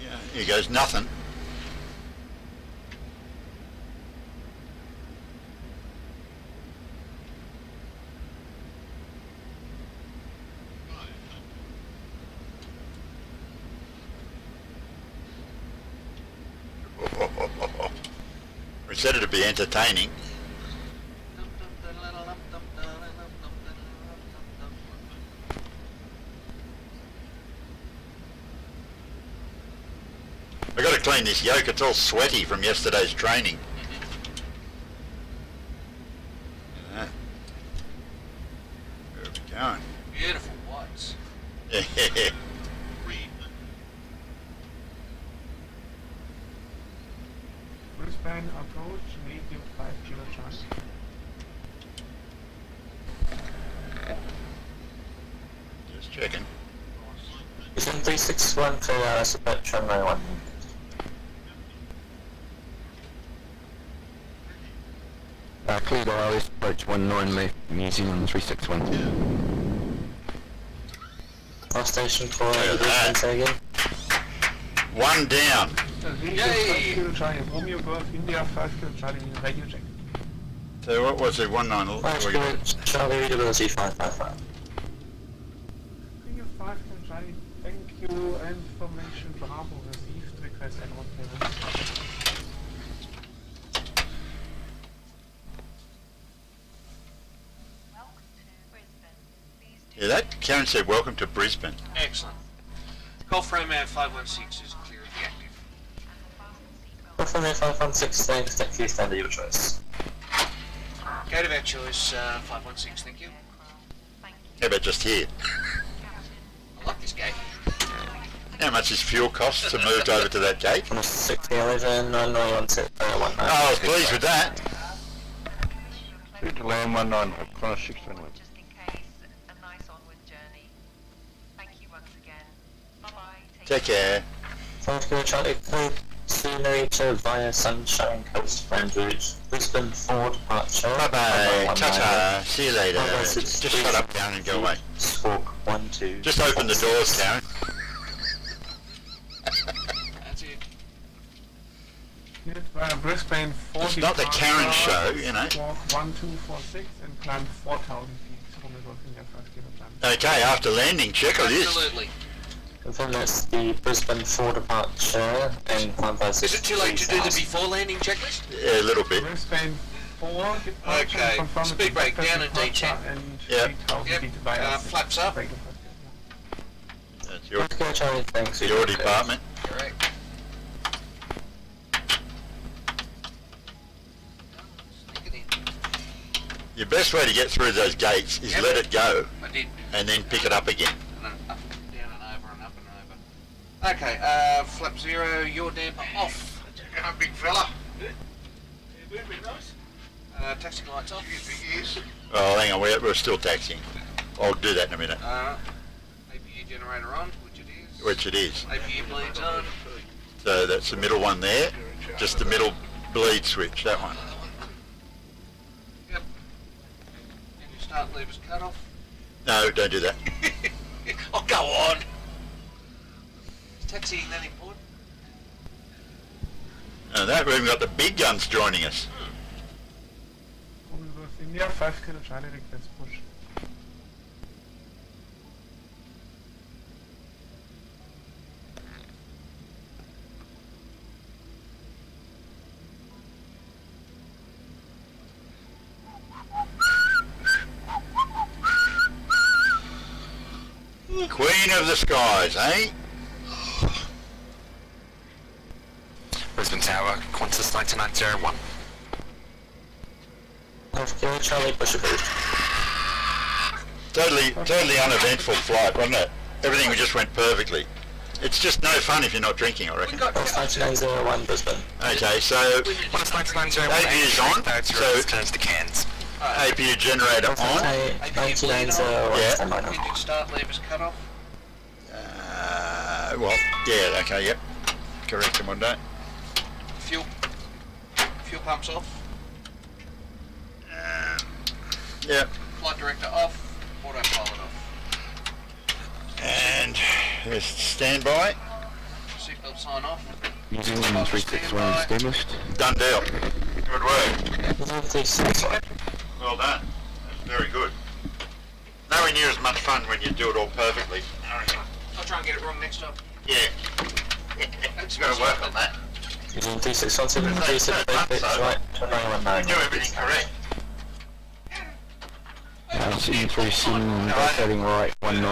Yeah, here goes nothing. We said it'd be entertaining. I got to clean this yoke. It's all sweaty from yesterday's training. Look at that. Where are we going? Beautiful whites. Yeah. Brisbane approach, medium 5 kilo chance. Just checking. It's in 361 clear, approach runway 19. Cleared ILS approach 19 left, New Zealand 361. Last station for Look at that. Brisbane again. One down. Yay! 5 kilo Charlie, Romeo Golf, India 5 kilo Charlie, radio check. So what was it? 19. 5 kilo Charlie, readability 555. Rio 5 kilo Charlie, thank you, information Bravo received, request and payment. Welcome to Brisbane. Please do Yeah, that Karen said welcome to Brisbane. Excellent. Golf Romeo 516 is clear of the active. Go from there 516, thanks, take you standard your choice. Gate of our choice, 516, thank you. How about just here? I like this gate. How how much his fuel costs to move over to that gate? 6011, 991, I was pleased with that. Clear to land 19, Connor 621. Just in case, a nice onward journey. Thank you once again. Bye-bye. Take care. South Korea Charlie, code scenery to via Sunshine Coast friend route, Brisbane Ford departure. Bye bye. Ta-ta. See you later. Just shut up, Karen, and go away. Squawk 12. Just open the doors, Karen. That's it. Cleared via Brisbane 40. It's not the Karen show, you know. Squawk 1246 and climb 4,000 feet. From the Finger 5 kilo climb. Okay, after landing, check it is. Absolutely. Confirm that's the Brisbane 4 departure and climb by Is it too late to do the before landing checklist? Yeah, a little bit. Brisbane 4 departure. Okay, confirm speed it's brake down and departure D10. And Yep. 8,000 Yep, feet via flaps up. regular That's your, South Korea Charlie, thanks. your department. Correct. Sneak it in. Your best way to get through those gates is Yep. let it go I did. and then pick it up again. And then up, down and over and up and over. Okay, flap 0, your damper off. Come on, big fella. Taxi lights off. Yes. Oh, hang on, we're still taxiing. I'll do that in a minute. APU generator on, which it is. Which it is. APU bleeds on. So that's the middle one there. Just the middle bleed switch, that one. Yep. And your start lever's cut off. No, don't do that. Oh, go on. Is taxiing that important? And that we've got the big guns joining us. Reverse India 5 kilo Charlie request push. Queen of the skies, eh? Brisbane Tower, Qantas 9901. South Korea Charlie, push a boost. Totally uneventful flight, wasn't it? Everything just went perfectly. It's just no fun if you're not drinking, I reckon. South 9901 Brisbane. Okay, so Qantas 9901. APU is on, so turns to cans. APU generator on. Okay, 9901 Yeah. standby now. Engine start lever's cut off. Well, yeah, okay, yep. Correct them one day. Fuel pumps off. Yep. Flight director off. Autopilot off. And there's standby. Seatbelt sign off. New Zealand 361 established. Done deal. Good work. 361. Well done. That's very good. Nowhere near as much fun when you do it all perfectly. I'll try and get it wrong next time. Yeah. It's got to work on that. 3617, 3786, right, 2919. You do everything correct. CU37, heading right, 19.